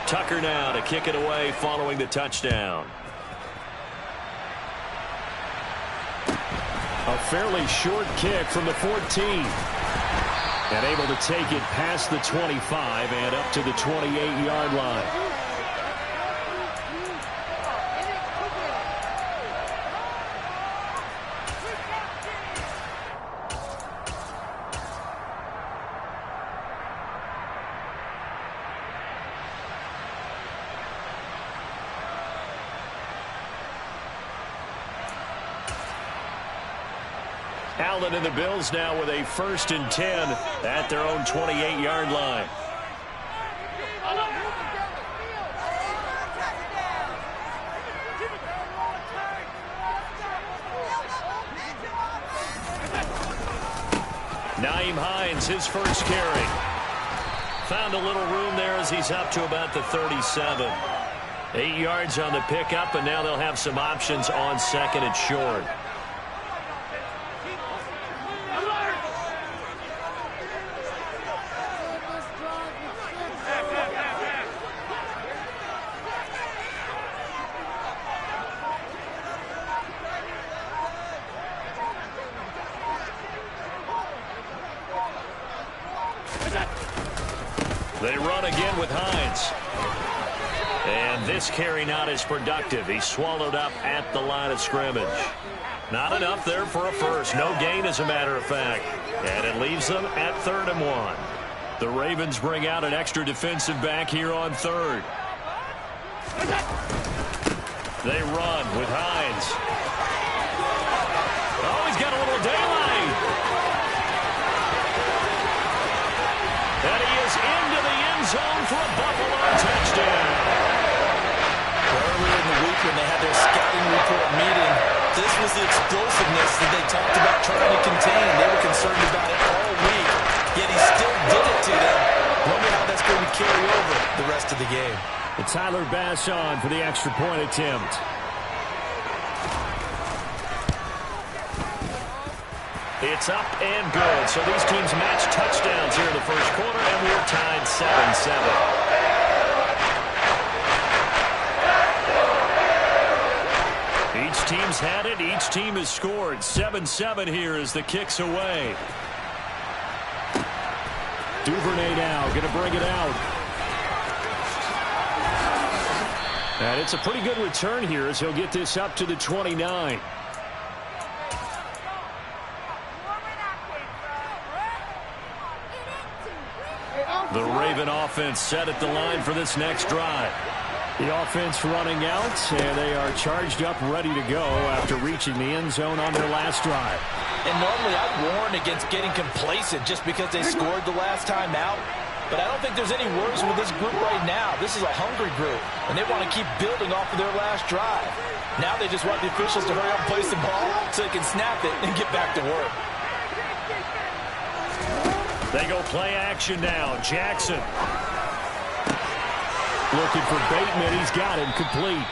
Speaker 1: Tucker now to kick it away following the touchdown.
Speaker 4: A fairly short kick from the 14. And able to take it past the 25 and up to the 28-yard line.
Speaker 1: Allen and the Bills now with a 1st and 10 at their own 28-yard line. Nyheim Hines, his first carry. Found a little room there as he's up to about the 37. 8 yards on the pickup, and now they'll have some options on second and short. They run again with Hines. And this carry not as productive. He's swallowed up at the line of scrimmage. Not enough there for a first. No gain, as a matter of fact. And it leaves them at 3rd and 1. The Ravens bring out an extra defensive back here on 3rd. They run with Hines. Oh, he's got a little daylight. zone for a Buffalo touchdown.
Speaker 2: Earlier in the week when they had their scouting report meeting, this was the explosiveness that they talked about trying to contain. They were concerned about it all week, yet he still did it to them. Wonder how that's going to carry over the rest of the game.
Speaker 4: And Tyler Bass on for the extra point attempt.
Speaker 1: It's up and good. So these teams match touchdowns here in the first quarter, and we're tied 7-7. Each team's had it. Each team has scored. 7-7 here as the kick's away.
Speaker 4: Duvernay now going to bring it out. And it's a pretty good return here as he'll get this up to the 29.
Speaker 1: The Raven offense set at the line for this next drive.
Speaker 4: The offense running out, and they are charged up, ready to go after reaching the end zone on their last drive.
Speaker 5: And normally I'd warn against getting complacent just because they scored the last time out. But I don't think there's any worries with this group right now. This is a hungry group, and they want to keep building off of their last drive. Now they just want the officials to hurry up and place the ball so they can snap it and get back to work.
Speaker 1: They go play action now. Jackson.
Speaker 4: Looking for Bateman. He's got him complete.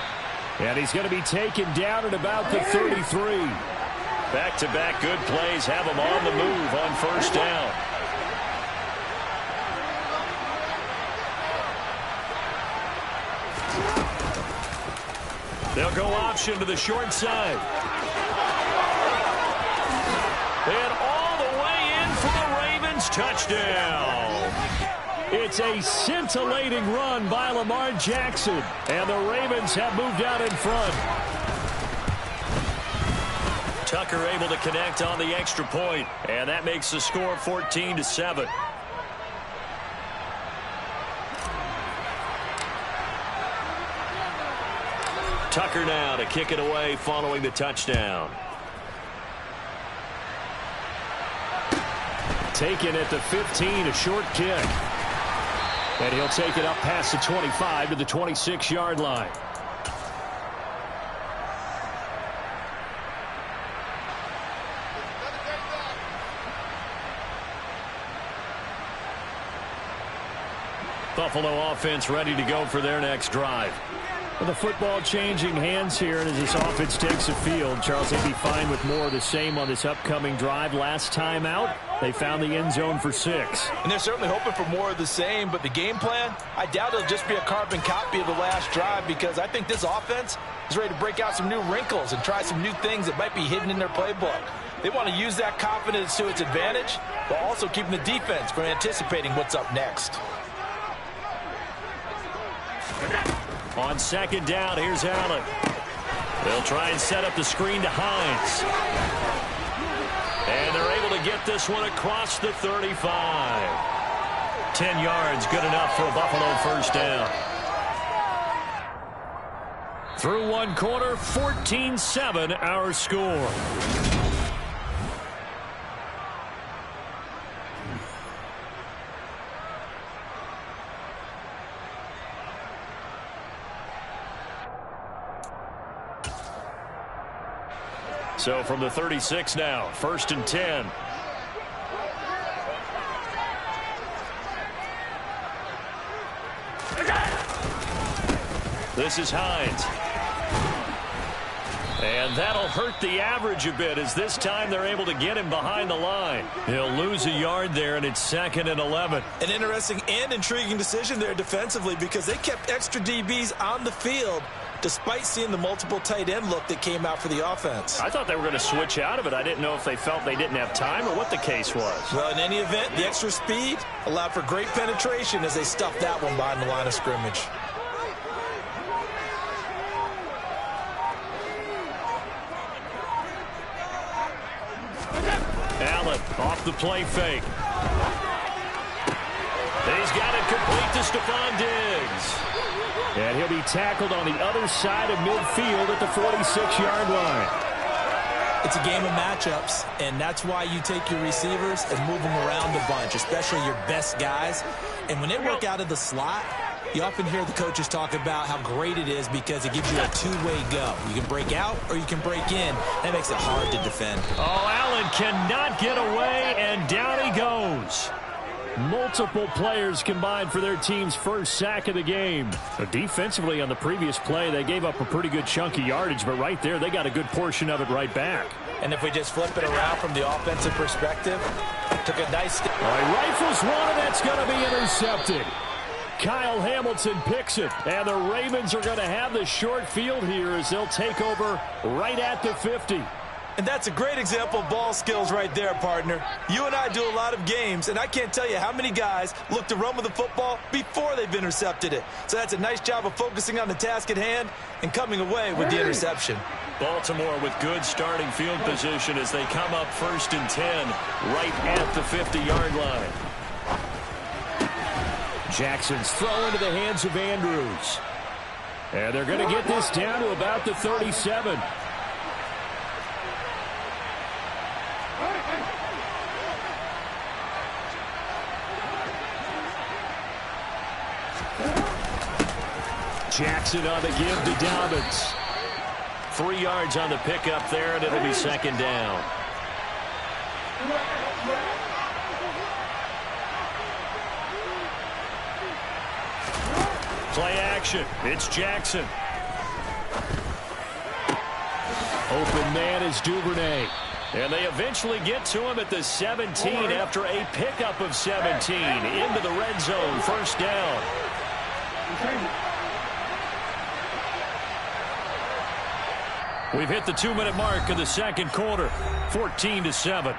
Speaker 4: And he's going to be taken down at about the 33.
Speaker 1: Back-to-back good plays have him on the move on first down. They'll go option to the short side. And all the way in for the Ravens touchdown. It's a scintillating run by Lamar Jackson. And the Ravens have moved out in front. Tucker able to connect on the extra point. And that makes the score 14-7. Tucker now to kick it away following the touchdown.
Speaker 4: Taken at the 15, a short kick. And he'll take it up past the 25 to the 26-yard line.
Speaker 1: Buffalo offense ready to go for their next drive.
Speaker 4: With the football changing hands here, and as this offense takes the field, Charles, they'd be fine with more of the same on this upcoming drive. Last time out, they found the end zone for 6.
Speaker 5: And they're certainly hoping for more of the same, but the game plan, I doubt it'll just be a carbon copy of the last drive, because I think this offense is ready to break out some new wrinkles and try some new things that might be hidden in their playbook. They want to use that confidence to its advantage, while also keeping the defense from anticipating what's up next.
Speaker 1: On second down, here's Allen. They'll try and set up the screen to Hines. And they're able to get this one across the 35. 10 yards, good enough for a Buffalo first down. Through one quarter, 14-7 our score. So from the 36 now, 1st and 10. This is Hines. And that'll hurt the average a bit, as this time they're able to get him behind the line. He'll lose a yard there, and it's 2nd and 11.
Speaker 2: An interesting and intriguing decision there defensively, because they kept extra DBs on the field despite seeing the multiple tight end look that came out for the offense.
Speaker 1: I thought they were going to switch out of it. I didn't know if they felt they didn't have time or what the case was.
Speaker 2: Well, in any event, the extra speed allowed for great penetration as they stuffed that one behind the line of scrimmage.
Speaker 1: Allen off the play fake. He's got it complete to Stephon Diggs.
Speaker 4: And he'll be tackled on the other side of midfield at the 46-yard line.
Speaker 5: It's a game of matchups, and that's why you take your receivers and move them around a bunch, especially your best guys. And when they work out of the slot, you often hear the coaches talk about how great it is because it gives you a two-way go. You can break out or you can break in. That makes it hard to defend.
Speaker 1: Oh, Allen cannot get away, and down he goes.
Speaker 4: Multiple players combined for their team's first sack of the game. Defensively on the previous play, they gave up a pretty good chunk of yardage, but right there, they got a good portion of it right back.
Speaker 5: And if we just flip it around from the offensive perspective, took a nice step.
Speaker 4: All right, rifles one, and that's going to be intercepted. Kyle Hamilton picks it, and the Ravens are going to have the short field here as they'll take over right at the 50.
Speaker 5: And that's a great example of ball skills right there, partner. You and I do a lot of games, and I can't tell you how many guys look to run with the football before they've intercepted it. So that's a nice job of focusing on the task at hand and coming away with the interception.
Speaker 1: Baltimore with good starting field position as they come up 1st and 10 right at the 50-yard line.
Speaker 4: Jackson's throw into the hands of Andrews. And they're going to get this down to about the 37. Jackson on the give to Dobbins.
Speaker 1: 3 yards on the pickup there, and it'll be 2nd down. Play action. It's Jackson.
Speaker 4: Open man is Duvernay.
Speaker 1: And they eventually get to him at the 17 after a pickup of 17 into the red zone. 1st down. We've hit the 2-minute mark of the 2nd quarter. 14-7.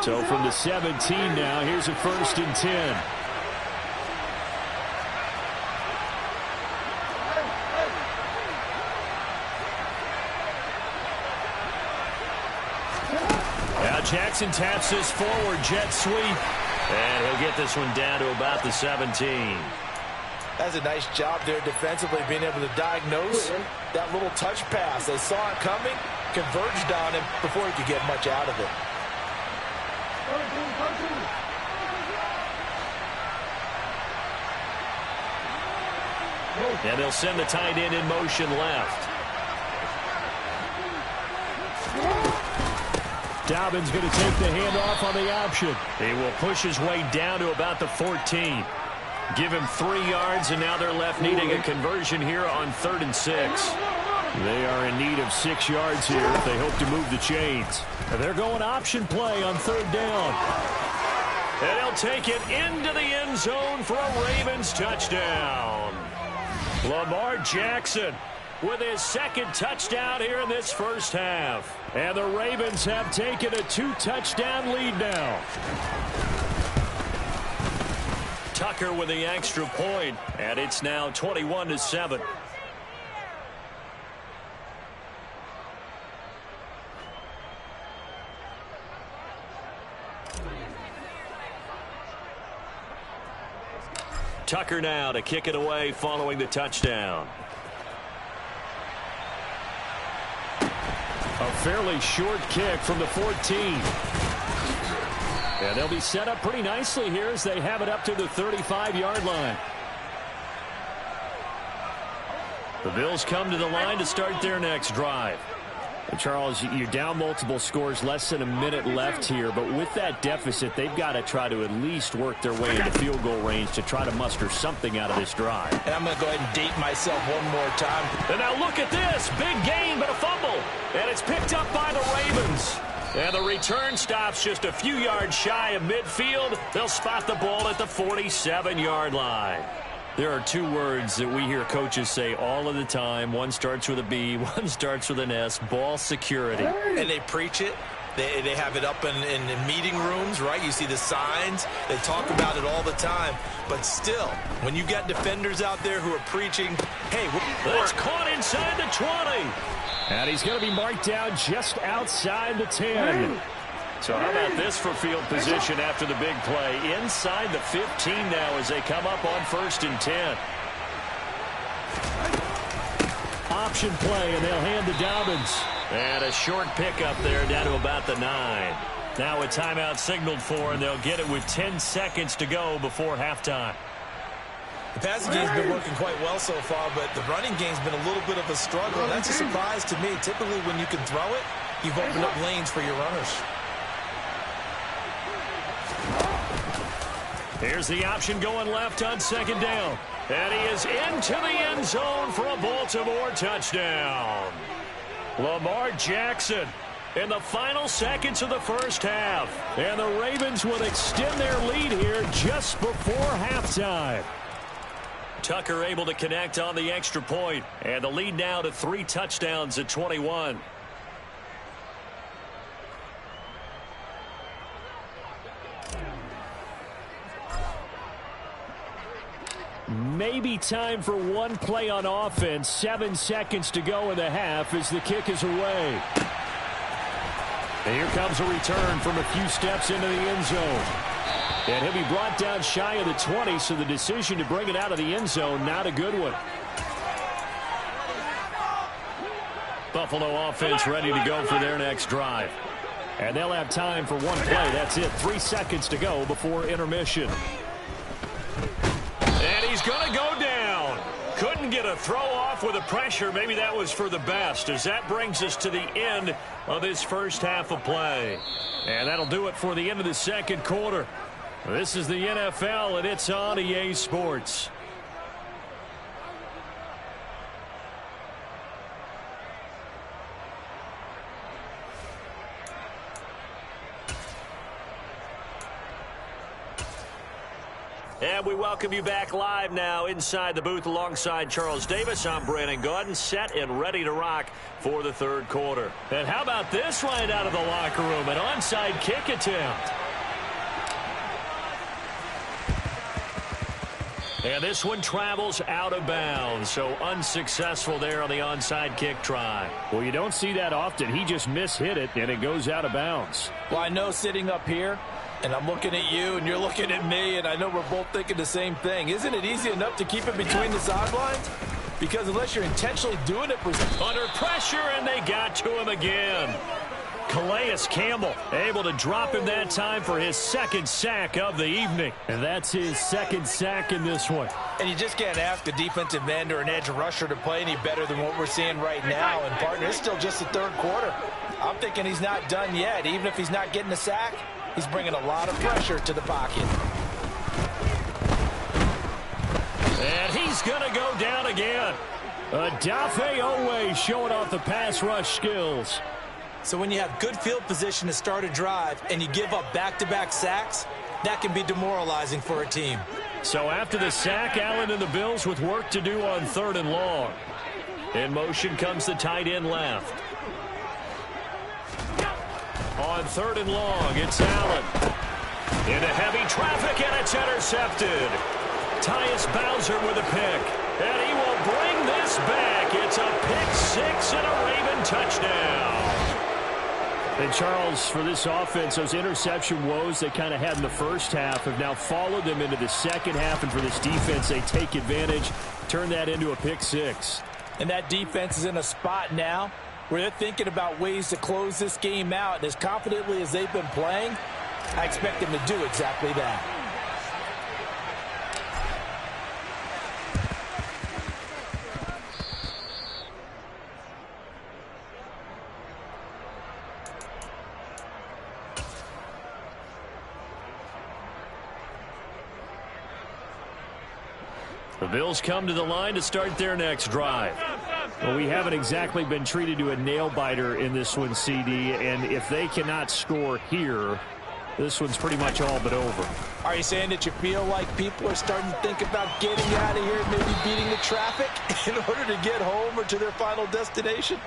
Speaker 4: So from the 17 now, here's a 1st and 10.
Speaker 1: Now Jackson taps this forward jet sweep. And he'll get this one down to about the 17.
Speaker 5: That's a nice job there defensively, being able to diagnose that little touch pass. They saw it coming, converged on him before he could get much out of it.
Speaker 1: And they'll send the tight end in motion left.
Speaker 4: Dobbins going to take the handoff on the option.
Speaker 1: He will push his way down to about the 14. Give him 3 yards, and now they're left needing a conversion here on 3rd and 6.
Speaker 4: They are in need of 6 yards here if they hope to move the chains. And they're going option play on 3rd down.
Speaker 1: And he'll take it into the end zone for a Ravens touchdown. Lamar Jackson with his 2nd touchdown here in this 1st half.
Speaker 4: And the Ravens have taken a 2-touchdown lead now.
Speaker 1: Tucker with the extra point, and it's now 21-7. Tucker now to kick it away following the touchdown.
Speaker 4: A fairly short kick from the 14. And they'll be set up pretty nicely here as they have it up to the 35-yard line.
Speaker 1: The Bills come to the line to start their next drive.
Speaker 4: And Charles, you're down multiple scores, less than a minute left here, but with that deficit, they've got to try to at least work their way into field goal range to try to muster something out of this drive.
Speaker 5: And I'm going to go ahead and date myself one more time.
Speaker 1: And now look at this. Big gain, but a fumble. And it's picked up by the Ravens. And the return stops just a few yards shy of midfield. They'll spot the ball at the 47-yard line. There are 2 words that we hear coaches say all of the time. One starts with a B, one starts with an S. Ball security.
Speaker 5: And they preach it,
Speaker 2: They have it up in meeting rooms, right? You see the signs. They talk about it all the time. But still, when you got defenders out there who are preaching, hey,
Speaker 1: that's caught inside the 20.
Speaker 4: And he's going to be marked down just outside the 10.
Speaker 1: So how about this for field position after the big play? Inside the 15 now as they come up on 1st and 10.
Speaker 4: Option play, and they'll hand to Dobbins.
Speaker 1: And a short pickup there down to about the 9. Now a timeout signaled for, and they'll get it with 10 seconds to go before halftime.
Speaker 2: The passing game's been working quite well so far, but the running game's been a little bit of a struggle. And that's a surprise to me. Typically, when you can throw it, you've opened up lanes for your runners.
Speaker 1: Here's the option going left on 2nd down. And he is into the end zone for a Baltimore touchdown. Lamar Jackson in the final seconds of the first half.
Speaker 4: And the Ravens will extend their lead here just before halftime.
Speaker 1: Tucker able to connect on the extra point. And the lead now to 3 touchdowns at 21.
Speaker 4: Maybe time for one play on offense. 7 seconds to go in the half as the kick is away. And here comes a return from a few steps into the end zone. And he'll be brought down shy of the 20, so the decision to bring it out of the end zone, not a good one.
Speaker 1: Buffalo offense ready to go for their next drive.
Speaker 4: And they'll have time for one play. That's it. 3 seconds to go before intermission.
Speaker 1: And he's going to go down. Couldn't get a throw off with the pressure. Maybe that was for the best, as that brings us to the end of this first half of play. And that'll do it for the end of the second quarter. This is the NFL, and it's on EA Sports. And we welcome you back live now inside the booth alongside Charles Davis. I'm Brandon Gaudin, set and ready to rock for the third quarter. And how about this right out of the locker room? An onside kick attempt. And this one travels out of bounds, so unsuccessful there on the onside kick try.
Speaker 4: Well, you don't see that often. He just mishit it, and it goes out of bounds.
Speaker 5: Well, I know sitting up here, and I'm looking at you, and you're looking at me, and I know we're both thinking the same thing. Isn't it easy enough to keep it between the sidelines? Because unless you're intentionally doing it,
Speaker 1: under pressure, and they got to him again. Calais Campbell able to drop him that time for his 2nd sack of the evening.
Speaker 4: And that's his 2nd sack in this one.
Speaker 5: And you just can't ask a defensive end or an edge rusher to play any better than what we're seeing right now. And, partner, it's still just the third quarter. I'm thinking he's not done yet. Even if he's not getting a sack, he's bringing a lot of pressure to the pocket.
Speaker 1: And he's going to go down again.
Speaker 4: Adafe Owe showing off the pass rush skills.
Speaker 2: So when you have good field position to start a drive and you give up back-to-back sacks, that can be demoralizing for a team.
Speaker 1: So after the sack, Allen and the Bills with work to do on 3rd and long. In motion comes the tight end left. On 3rd and long, it's Allen. Into heavy traffic, and it's intercepted. Tyus Bowser with a pick. And he will bring this back. It's a pick 6 and a Raven touchdown.
Speaker 4: And, Charles, for this offense, those interception woes they kind of had in the first half have now followed them into the second half. And for this defense, they take advantage, turn that into a pick 6.
Speaker 5: And that defense is in a spot now where they're thinking about ways to close this game out. And as confidently as they've been playing, I expect them to do exactly that.
Speaker 1: The Bills come to the line to start their next drive.
Speaker 4: Well, we haven't exactly been treated to a nail-biter in this one, CD, and if they cannot score here, this one's pretty much all but over.
Speaker 5: Are you saying that you feel like people are starting to think about getting out of here and maybe beating the traffic in order to get home or to their final destination?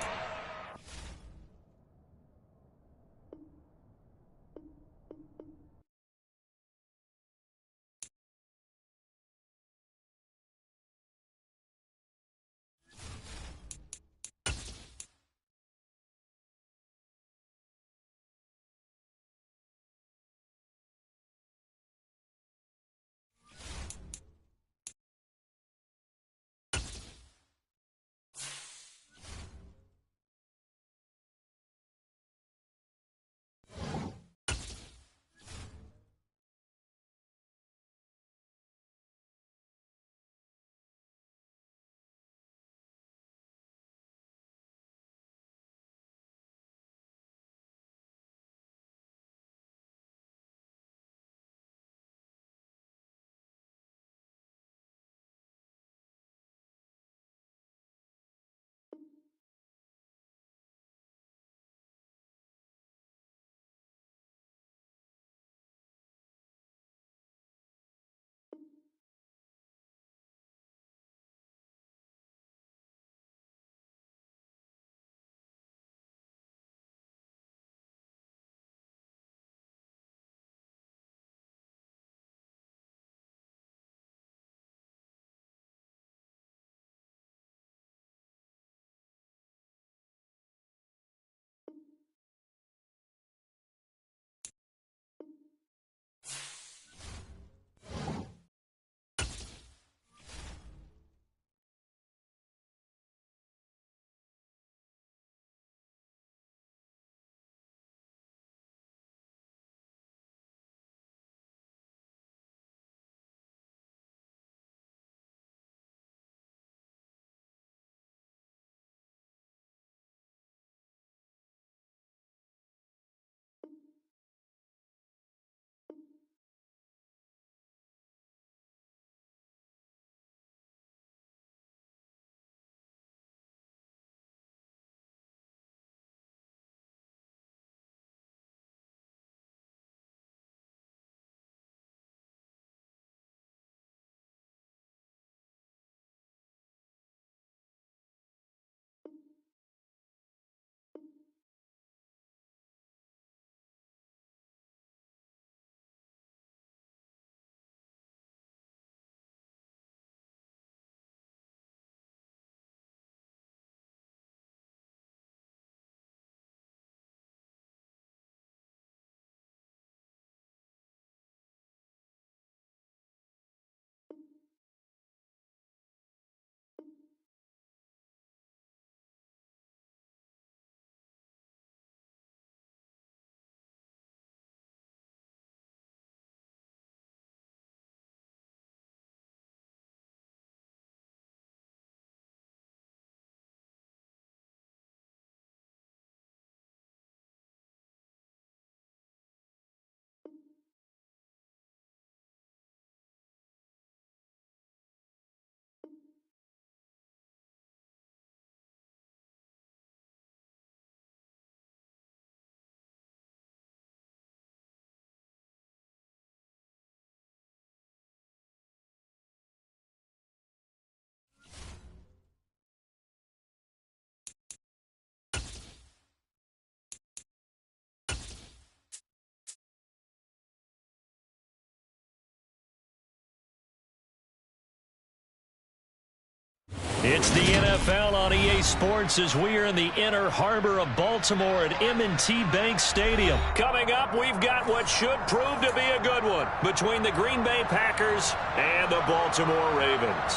Speaker 1: It's the NFL on EA Sports as we are in the inner harbor of Baltimore at M&T Bank Stadium. Coming up, we've got what should prove to be a good one between the Green Bay Packers and the Baltimore Ravens.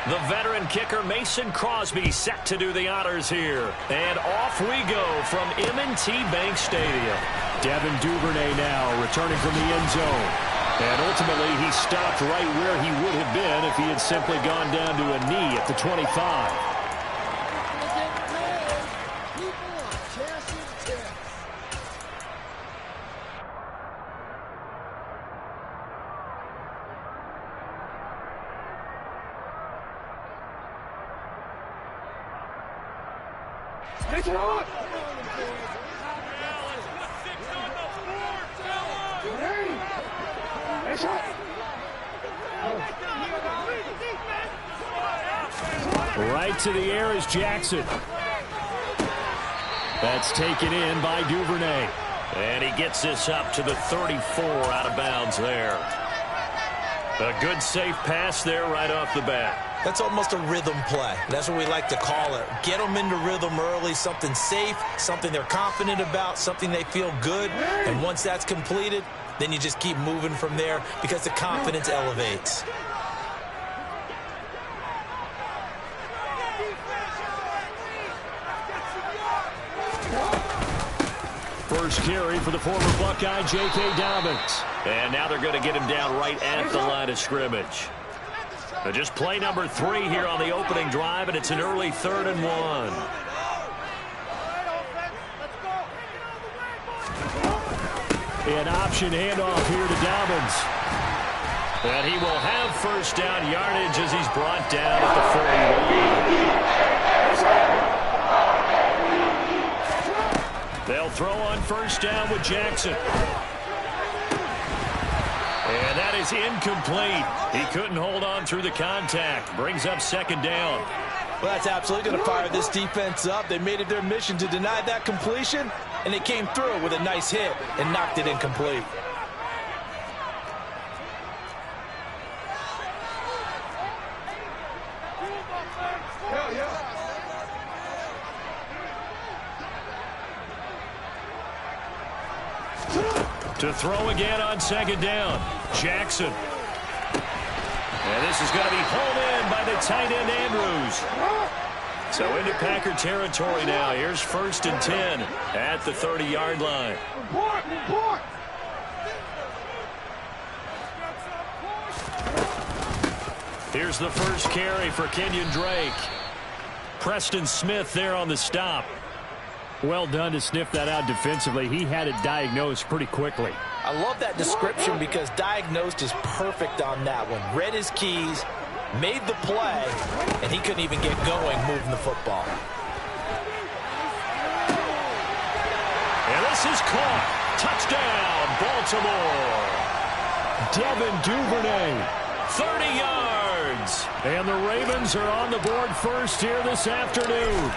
Speaker 1: The veteran kicker Mason Crosby set to do the honors here. And off we go from M&T Bank Stadium.
Speaker 4: Devin Duvernay now returning from the end zone. And ultimately he stopped right where he would have been if he had simply gone down to a knee at the 25.
Speaker 3: Take it on!
Speaker 4: Right to the air is Jackson. That's taken in by Duvernay.
Speaker 1: And he gets this up to the 34 out of bounds there. A good safe pass there right off the bat.
Speaker 2: That's almost a rhythm play. That's what we like to call it. Get them into rhythm early, something safe, something they're confident about, something they feel good. And once that's completed, then you just keep moving from there because the confidence elevates.
Speaker 4: First carry for the former Buckeye, J.K. Dobbins.
Speaker 1: And now they're going to get him down right at the line of scrimmage. Just play number 3 here on the opening drive, and it's an early 3rd and 1.
Speaker 4: An option handoff here to Dobbins.
Speaker 1: And he will have first down yardage as he's brought down at the 41. They'll throw on first down with Jackson. And that is incomplete. He couldn't hold on through the contact. Brings up second down.
Speaker 5: Well, that's absolutely going to fire this defense up. They made it their mission to deny that completion, and they came through with a nice hit and knocked it incomplete.
Speaker 1: To throw again on second down, Jackson. And this is going to be hauled in by the tight end, Andrews. So into Packer territory now. Here's 1st and 10 at the 30-yard line. Here's the first carry for Kenyon Drake. Preston Smith there on the stop.
Speaker 4: Well done to sniff that out defensively. He had it diagnosed pretty quickly.
Speaker 5: I love that description because diagnosed is perfect on that one. Read his keys, made the play, and he couldn't even get going moving the football.
Speaker 1: And this is caught. Touchdown, Baltimore.
Speaker 4: Devin Duvernay.
Speaker 1: 30 yards.
Speaker 4: And the Ravens are on the board first here this afternoon.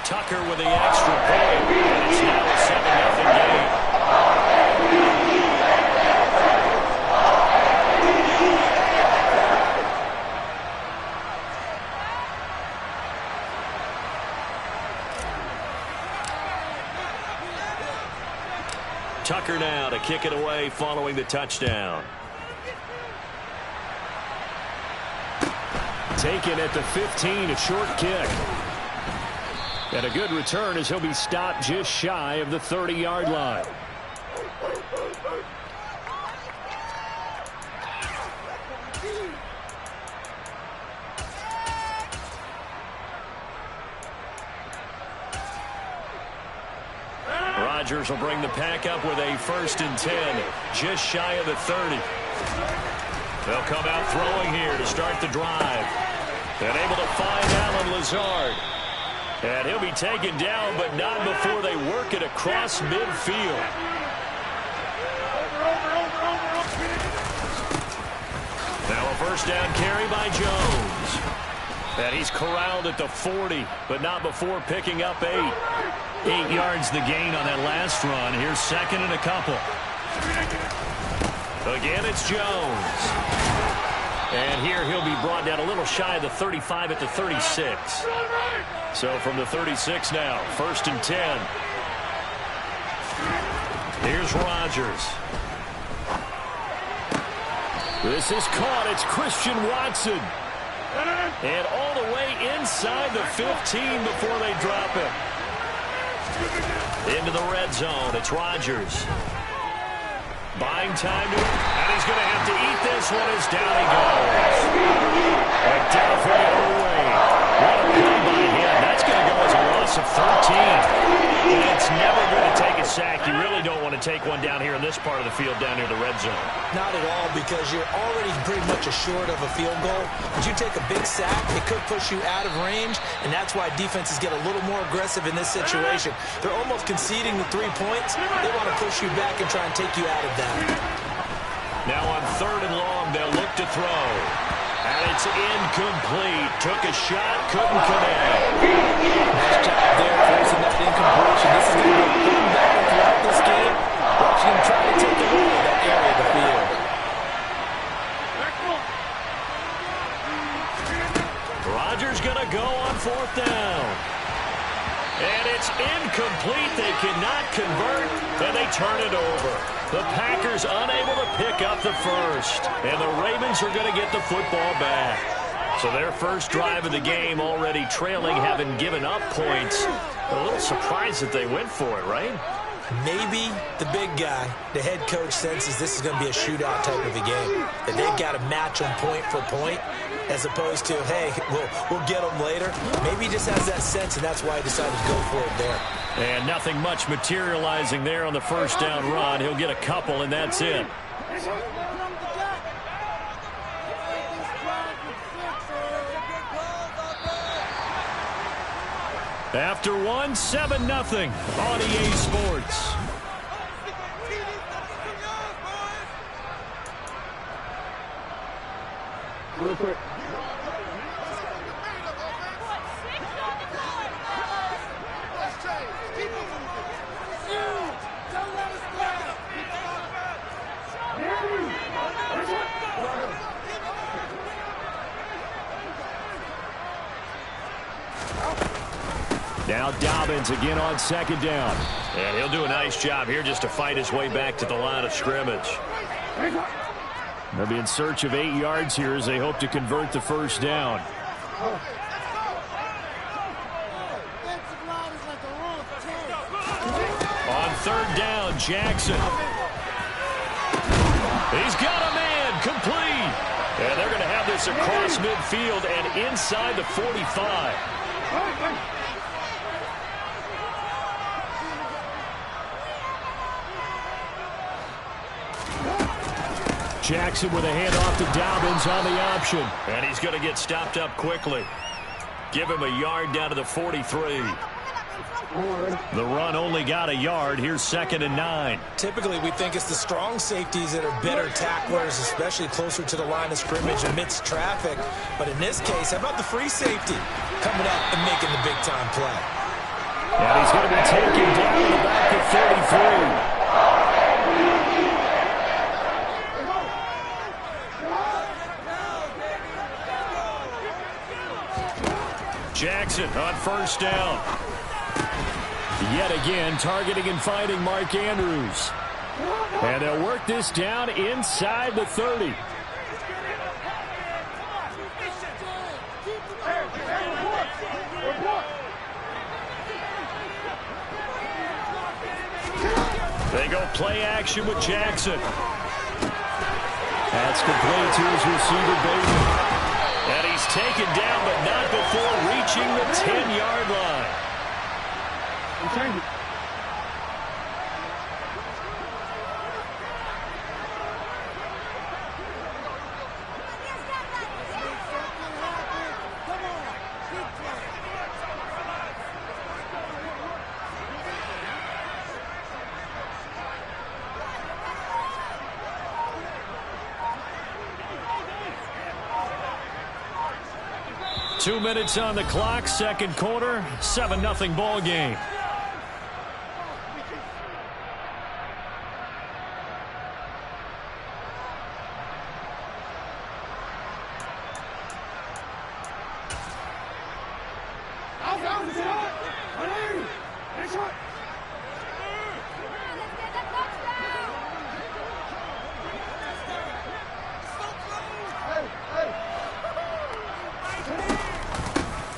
Speaker 1: Tucker with the extra point, and it's now a 7-0 game. Tucker now to kick it away following the touchdown.
Speaker 4: Taken at the 15, a short kick. And a good return as he'll be stopped just shy of the 30-yard line.
Speaker 1: Rodgers will bring the pack up with a 1st and 10, just shy of the 30. They'll come out throwing here to start the drive. And able to find Allen Lazard. And he'll be taken down, but not before they work it across midfield. Now a first down carry by Jones. And he's corralled at the 40, but not before picking up 8. 8 yards the gain on that last run. Here's second and a couple. Again, it's Jones. And here he'll be brought down a little shy of the 35 at the 36. So from the 36 now, 1st and 10. Here's Rodgers. This is caught. It's Christian Watson. And all the way inside the 15 before they drop it. Into the red zone. It's Rodgers. Buying time to it. And he's going to have to eat this one as down he goes. And down for the other way. What a play by him. That's going to go as a loss of 13. And it's never going to take a sack. You really don't want to take one down here in this part of the field down near the red zone.
Speaker 2: Not at all, because you're already pretty much assured of a field goal. But you take a big sack, it could push you out of range, and that's why defenses get a little more aggressive in this situation. They're almost conceding the 3 points. They want to push you back and try and take you out of that.
Speaker 1: Now on 3rd and long, they'll look to throw. And it's incomplete. Took a shot, couldn't connect.
Speaker 5: Nice job there, forcing that incompletion. This is going to be a third battle throughout this game. Watching him try to take away that area of the field.
Speaker 1: Rodgers going to go on 4th down. And it's incomplete. They cannot convert, and they turn it over. The Packers unable to pick up the first. And the Ravens are going to get the football back. So their first drive of the game already trailing, having given up points. A little surprised that they went for it, right?
Speaker 2: Maybe the big guy, the head coach, senses this is going to be a shootout type of a game. That they've got to match them point for point, as opposed to, hey, we'll get them later. Maybe he just has that sense, and that's why he decided to go for it there.
Speaker 1: And nothing much materializing there on the first down run. He'll get a couple, and that's it. After 7-0 on EA Sports.
Speaker 3: Real quick.
Speaker 1: Now Dobbins again on 2nd down. And he'll do a nice job here just to fight his way back to the line of scrimmage. They'll be in search of 8 yards here as they hope to convert the first down. On 3rd down, Jackson. He's got a man, complete. And they're going to have this across midfield and inside the 45. Jackson with a handoff to Dobbins on the option. And he's going to get stopped up quickly. Give him a yard down to the 43. The run only got a yard. Here's 2nd and 9.
Speaker 2: Typically, we think it's the strong safeties that are better tacklers, especially closer to the line of scrimmage amidst traffic. But in this case, how about the free safety coming up and making the big-time play?
Speaker 1: And he's going to be taken down to the back of 33. Jackson on 1st down. Yet again, targeting and finding Mark Andrews. And they'll work this down inside the 30. They go play action with Jackson. That's complete to his receiver, Bateman. And he's taken down, but not before reaching the 10-yard line. 2 minutes on the clock, second quarter, 7-0 ball game.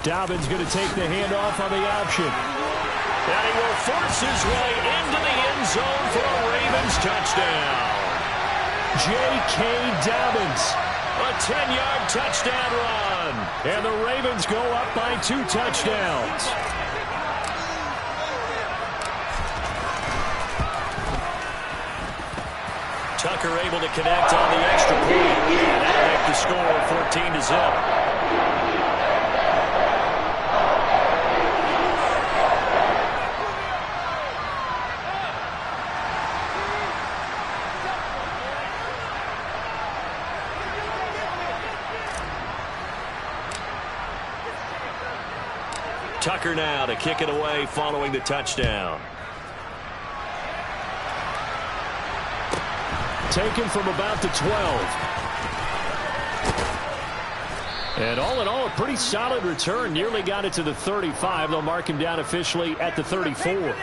Speaker 4: Dobbins going to take the handoff on the option.
Speaker 1: And he will force his way into the end zone for a Ravens touchdown.
Speaker 4: J.K. Dobbins.
Speaker 1: A 10-yard touchdown run.
Speaker 4: And the Ravens go up by 2 touchdowns.
Speaker 1: Tucker able to connect on the extra point. And that'll make the score 14-0. Tucker now to kick it away following the touchdown.
Speaker 4: Taken from about the 12. And all in all, a pretty solid return. Nearly got it to the 35. They'll mark him down officially at the 34.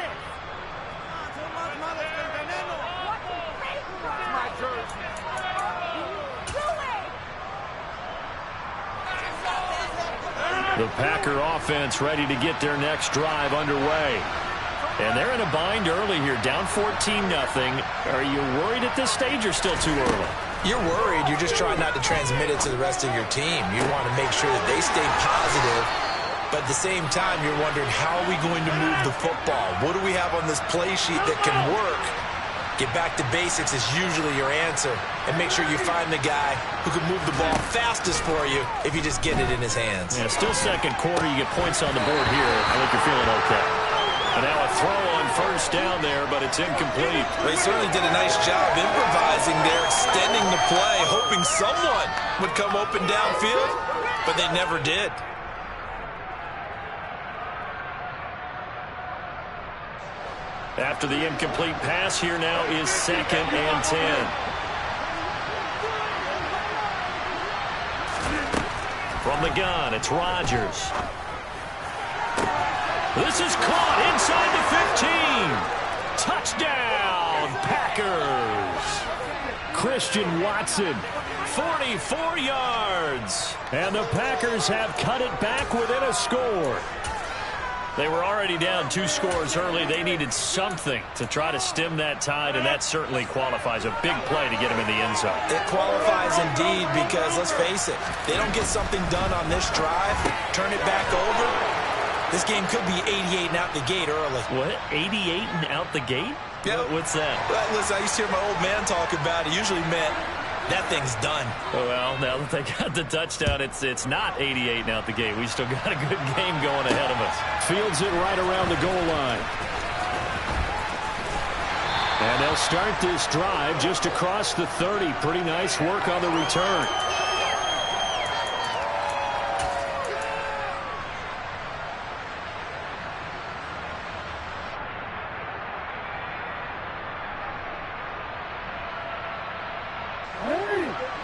Speaker 4: The Packer offense ready to get their next drive underway. And they're in a bind early here, down 14-0. Are you worried at this stage or still too early?
Speaker 2: You're worried. You're just trying not to transmit it to the rest of your team. You want to make sure that they stay positive. But at the same time, you're wondering, how are we going to move the football? What do we have on this play sheet that can work? Get back to basics is usually your answer. And make sure you find the guy who can move the ball fastest for you if you just get it in his hands.
Speaker 4: Yeah, still second quarter. You get points on the board here. I think you're feeling okay.
Speaker 1: And now a throw on first down there, but it's incomplete.
Speaker 2: They certainly did a nice job improvising there, extending the play, hoping someone would come open downfield, but they never did.
Speaker 1: After the incomplete pass, here now is 2nd and 10. From the gun, it's Rodgers. This is caught inside the 15. Touchdown, Packers.
Speaker 4: Christian Watson.
Speaker 1: 44 yards.
Speaker 4: And the Packers have cut it back within a score.
Speaker 1: They were already down 2 scores early. They needed something to try to stem that tide, and that certainly qualifies. A big play to get them in the end zone.
Speaker 2: It qualifies indeed because, let's face it, they don't get something done on this drive, turn it back over, this game could be 88 and out the gate early.
Speaker 1: What? 88 and out the gate?
Speaker 2: Yeah.
Speaker 1: What's that?
Speaker 2: Well, listen, I used to hear my old man talk about it. Usually meant that thing's done.
Speaker 1: Well, now that they got the touchdown, it's not 88 and out the gate. We still got a good game going ahead of us.
Speaker 4: Fields it right around the goal line. And they'll start this drive just across the 30. Pretty nice work on the return.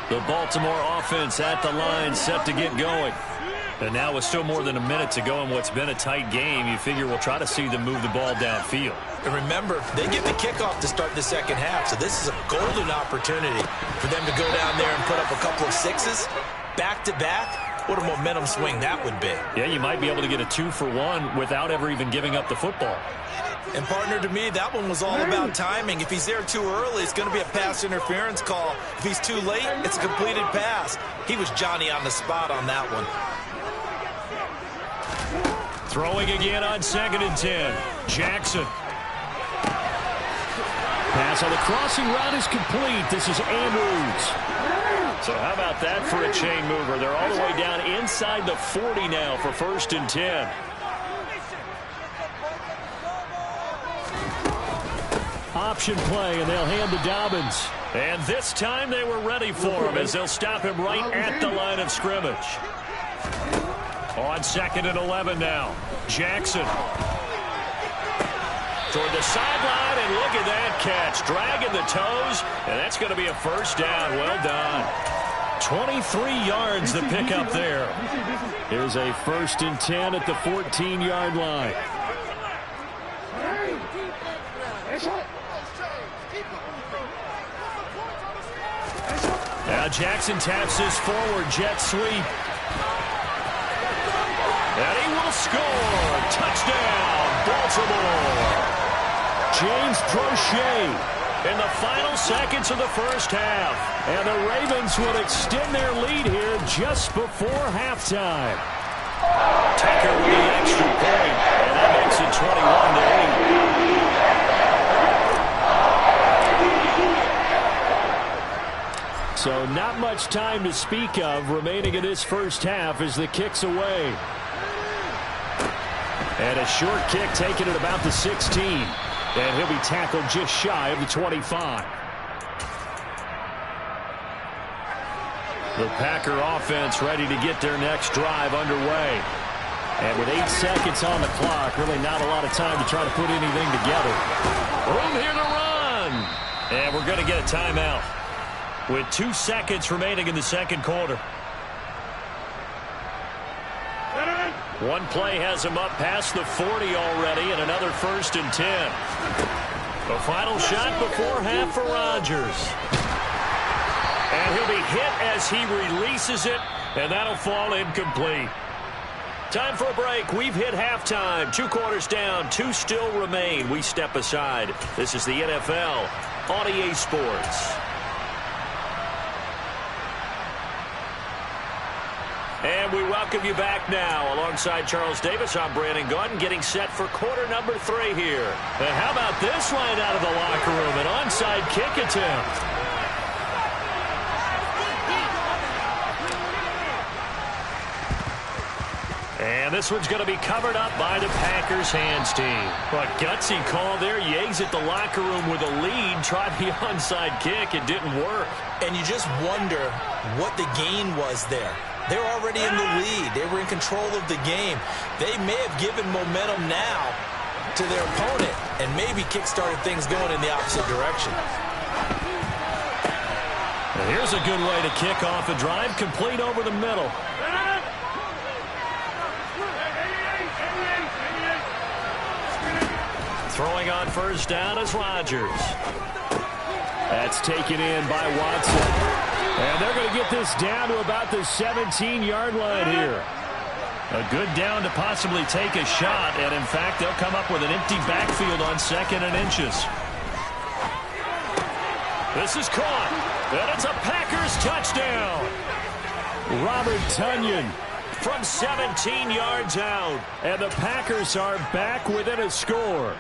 Speaker 1: The Baltimore offense at the line, set to get going. And now with still more than a minute to go in what's been a tight game, you figure we'll try to see them move the ball downfield.
Speaker 2: And remember, they get the kickoff to start the second half, so this is a golden opportunity for them to go down there and put up a couple of sixes back-to-back. What a momentum swing that would be.
Speaker 1: Yeah, you might be able to get a 2-for-1 without ever even giving up the football.
Speaker 2: And, partner, to me, that one was all about timing. If he's there too early, it's going to be a pass interference call. If he's too late, it's a completed pass. He was Johnny on the spot on that one.
Speaker 1: Throwing again on 2nd and 10. Jackson.
Speaker 4: Pass on the crossing route is complete. This is Andrews.
Speaker 1: So how about that for a chain mover? They're all the way down inside the 40 now for 1st and 10.
Speaker 4: Option play, and they'll hand to Dobbins.
Speaker 1: And this time they were ready for him as they'll stop him right at the line of scrimmage. On 2nd and 11 now. Jackson. Toward the sideline, and look at that catch. Dragging the toes, and that's going to be a first down. Well done. 23 yards to pick up there.
Speaker 4: Here's a 1st and 10 at the 14-yard line.
Speaker 1: Now Jackson taps his forward jet sweep. And he will score. Touchdown, Baltimore. James Prochet in the final seconds of the first half. And the Ravens will extend their lead here just before halftime. Tucker with the extra point, and that makes it 21-8.
Speaker 4: So not much time to speak of remaining in this first half as the kick's away. And a short kick taken at about the 16. And he'll be tackled just shy of the 25. The Packer offense ready to get their next drive underway. And with 8 seconds on the clock, really not a lot of time to try to put anything together.
Speaker 1: Room here to run. And we're going to get a timeout with 2 seconds remaining in the second quarter. One play has him up past the 40 already, and another 1st and 10. The final shot before half for Rodgers. And he'll be hit as he releases it, and that'll fall incomplete. Time for a break. We've hit halftime. 2 quarters down, 2 still remain. We step aside. This is the NFL on EA Sports. And we welcome you back now. Alongside Charles Davis, I'm Brandon Gaudin, getting set for quarter number 3 here. And how about this line out of the locker room? An onside kick attempt. And this one's going to be covered up by the Packers hands team. But gutsy call there. Yates at the locker room with a lead. Tried the onside kick. It didn't work.
Speaker 2: And you just wonder what the gain was there. They're already in the lead. They were in control of the game. They may have given momentum now to their opponent and maybe kick-started things going in the opposite direction.
Speaker 1: And here's a good way to kick off a drive, complete over the middle. Throwing on first down is Rodgers.
Speaker 4: That's taken in by Watson. And they're going to get this down to about the 17-yard line here.
Speaker 1: A good down to possibly take a shot, and in fact, they'll come up with an empty backfield on 2nd and inches. This is caught, and it's a Packers touchdown.
Speaker 4: Robert Tonyan
Speaker 1: from 17 yards out.
Speaker 4: And the Packers are back within a score.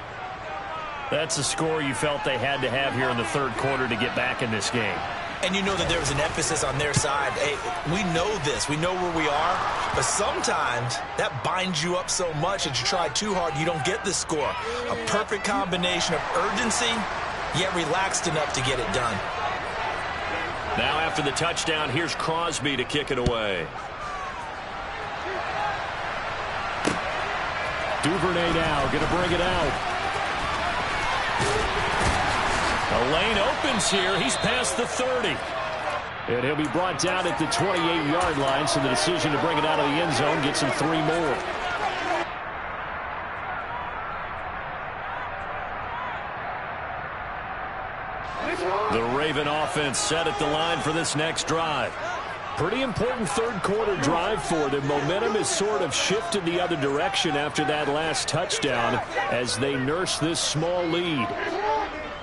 Speaker 1: That's a score you felt they had to have here in the third quarter to get back in this game.
Speaker 2: And you know that there was an emphasis on their side. Hey, we know this. We know where we are. But sometimes that binds you up so much that you try too hard, you don't get the score. A perfect combination of urgency, yet relaxed enough to get it done.
Speaker 1: Now after the touchdown, here's Crosby to kick it away.
Speaker 4: Duvernay now going to bring it out.
Speaker 1: A lane opens here. He's past the 30.
Speaker 4: And he'll be brought down at the 28-yard line, so the decision to bring it out of the end zone gets him 3 more.
Speaker 1: The Raven offense set at the line for this next drive.
Speaker 4: Pretty important third quarter drive for them. Momentum has sort of shifted the other direction after that last touchdown as they nurse this small lead.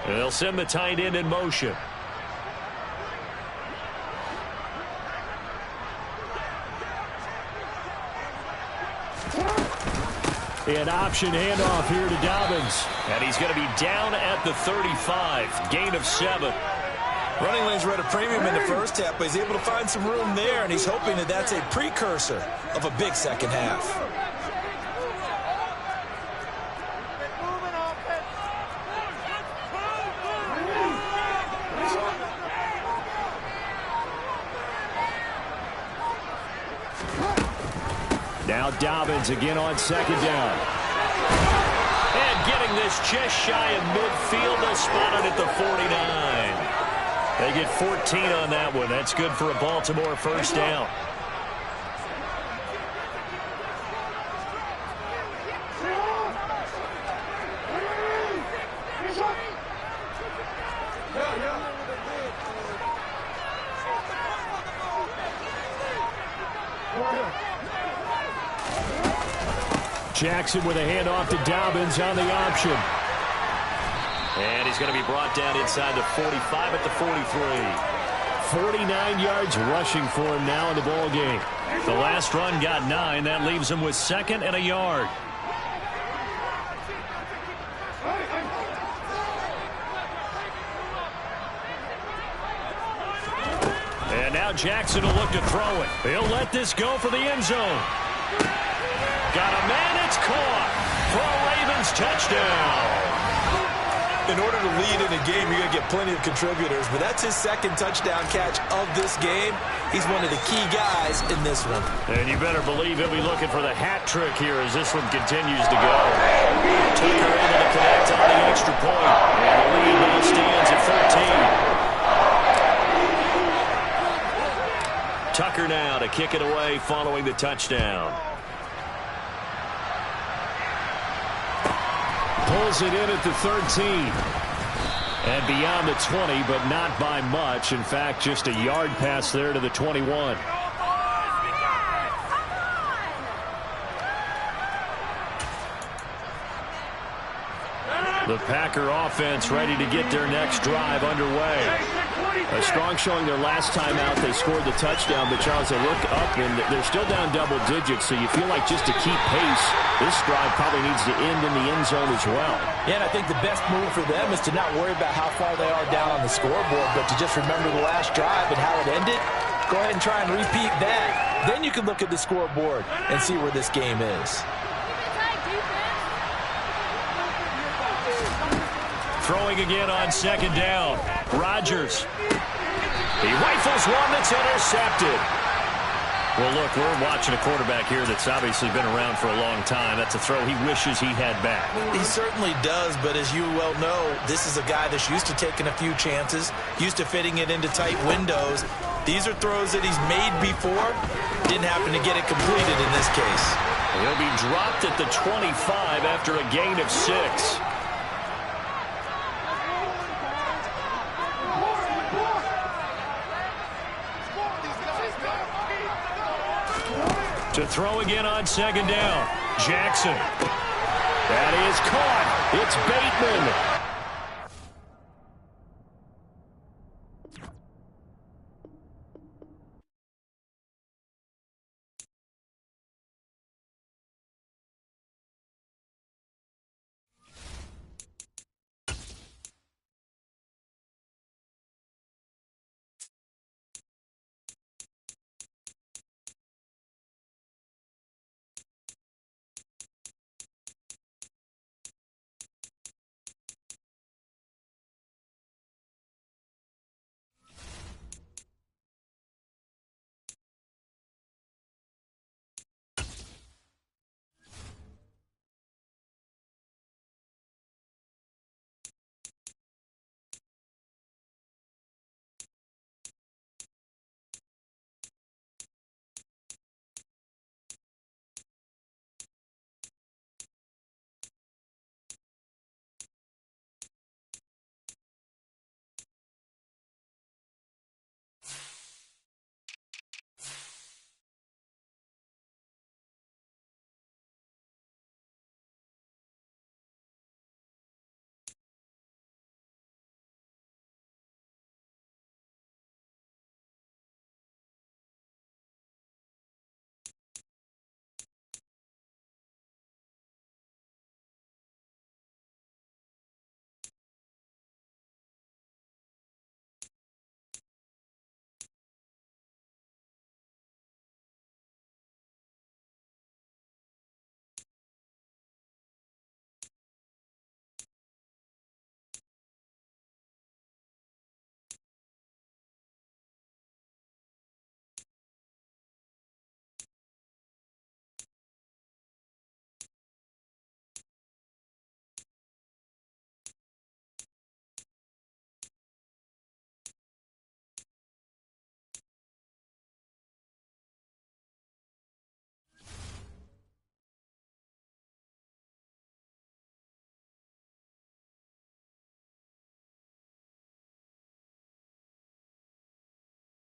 Speaker 1: They'll send the tight end in motion.
Speaker 4: An option handoff here to Dobbins.
Speaker 1: And he's going to be down at the 35. Gain of 7.
Speaker 2: Running lanes were at a premium in the first half, but he's able to find some room there, and he's hoping that that's a precursor of a big second half.
Speaker 4: Now Dobbins again on second down.
Speaker 1: And getting this just shy of midfield. They'll spot it at the 49. They get 14 on that one. That's good for a Baltimore first down.
Speaker 4: Jackson with a handoff to Dobbins on the option.
Speaker 1: And he's going to be brought down inside the 45 at the 43.
Speaker 4: 49 yards rushing for him now in the ball game.
Speaker 1: The last run got 9. That leaves him with 2nd and a yard. And now Jackson will look to throw it. He'll let this go for the end zone. Got a man, it's caught. For a Ravens touchdown.
Speaker 2: In order to lead in a game, you're going to get plenty of contributors, but that's his 2nd touchdown catch of this game. He's one of the key guys in this one.
Speaker 1: And you better believe he'll be looking for the hat trick here as this one continues to go. Tucker able to connect on the extra point. And the lead now stands at 13. Tucker now to kick it away following the touchdown.
Speaker 4: Pulls it in at the 13. And beyond the 20, but not by much. In fact, just a yard pass there to the 21. The Packer offense ready to get their next drive underway. A strong showing their last time out. They scored the touchdown, but Charles, they look up and they're still down double digits, so you feel like just to keep pace, this drive probably needs to end in the end zone as well.
Speaker 5: Yeah, and I think the best move for them is to not worry about how far they are down on the scoreboard, but to just remember the last drive and how it ended. Go ahead and try and repeat that. Then you can look at the scoreboard and see where this game is.
Speaker 1: Throwing again on 2nd down. Rodgers. He rifles one that's intercepted. Well, look, we're watching a quarterback here that's obviously been around for a long time. That's a throw he wishes he had back.
Speaker 2: He certainly does, but as you well know, this is a guy that's used to taking a few chances, used to fitting it into tight windows. These are throws that he's made before. Didn't happen to get it completed in this case.
Speaker 1: He'll be dropped at the 25 after a gain of 6. To throw again on 2nd down. Jackson. That is caught. It's Bateman.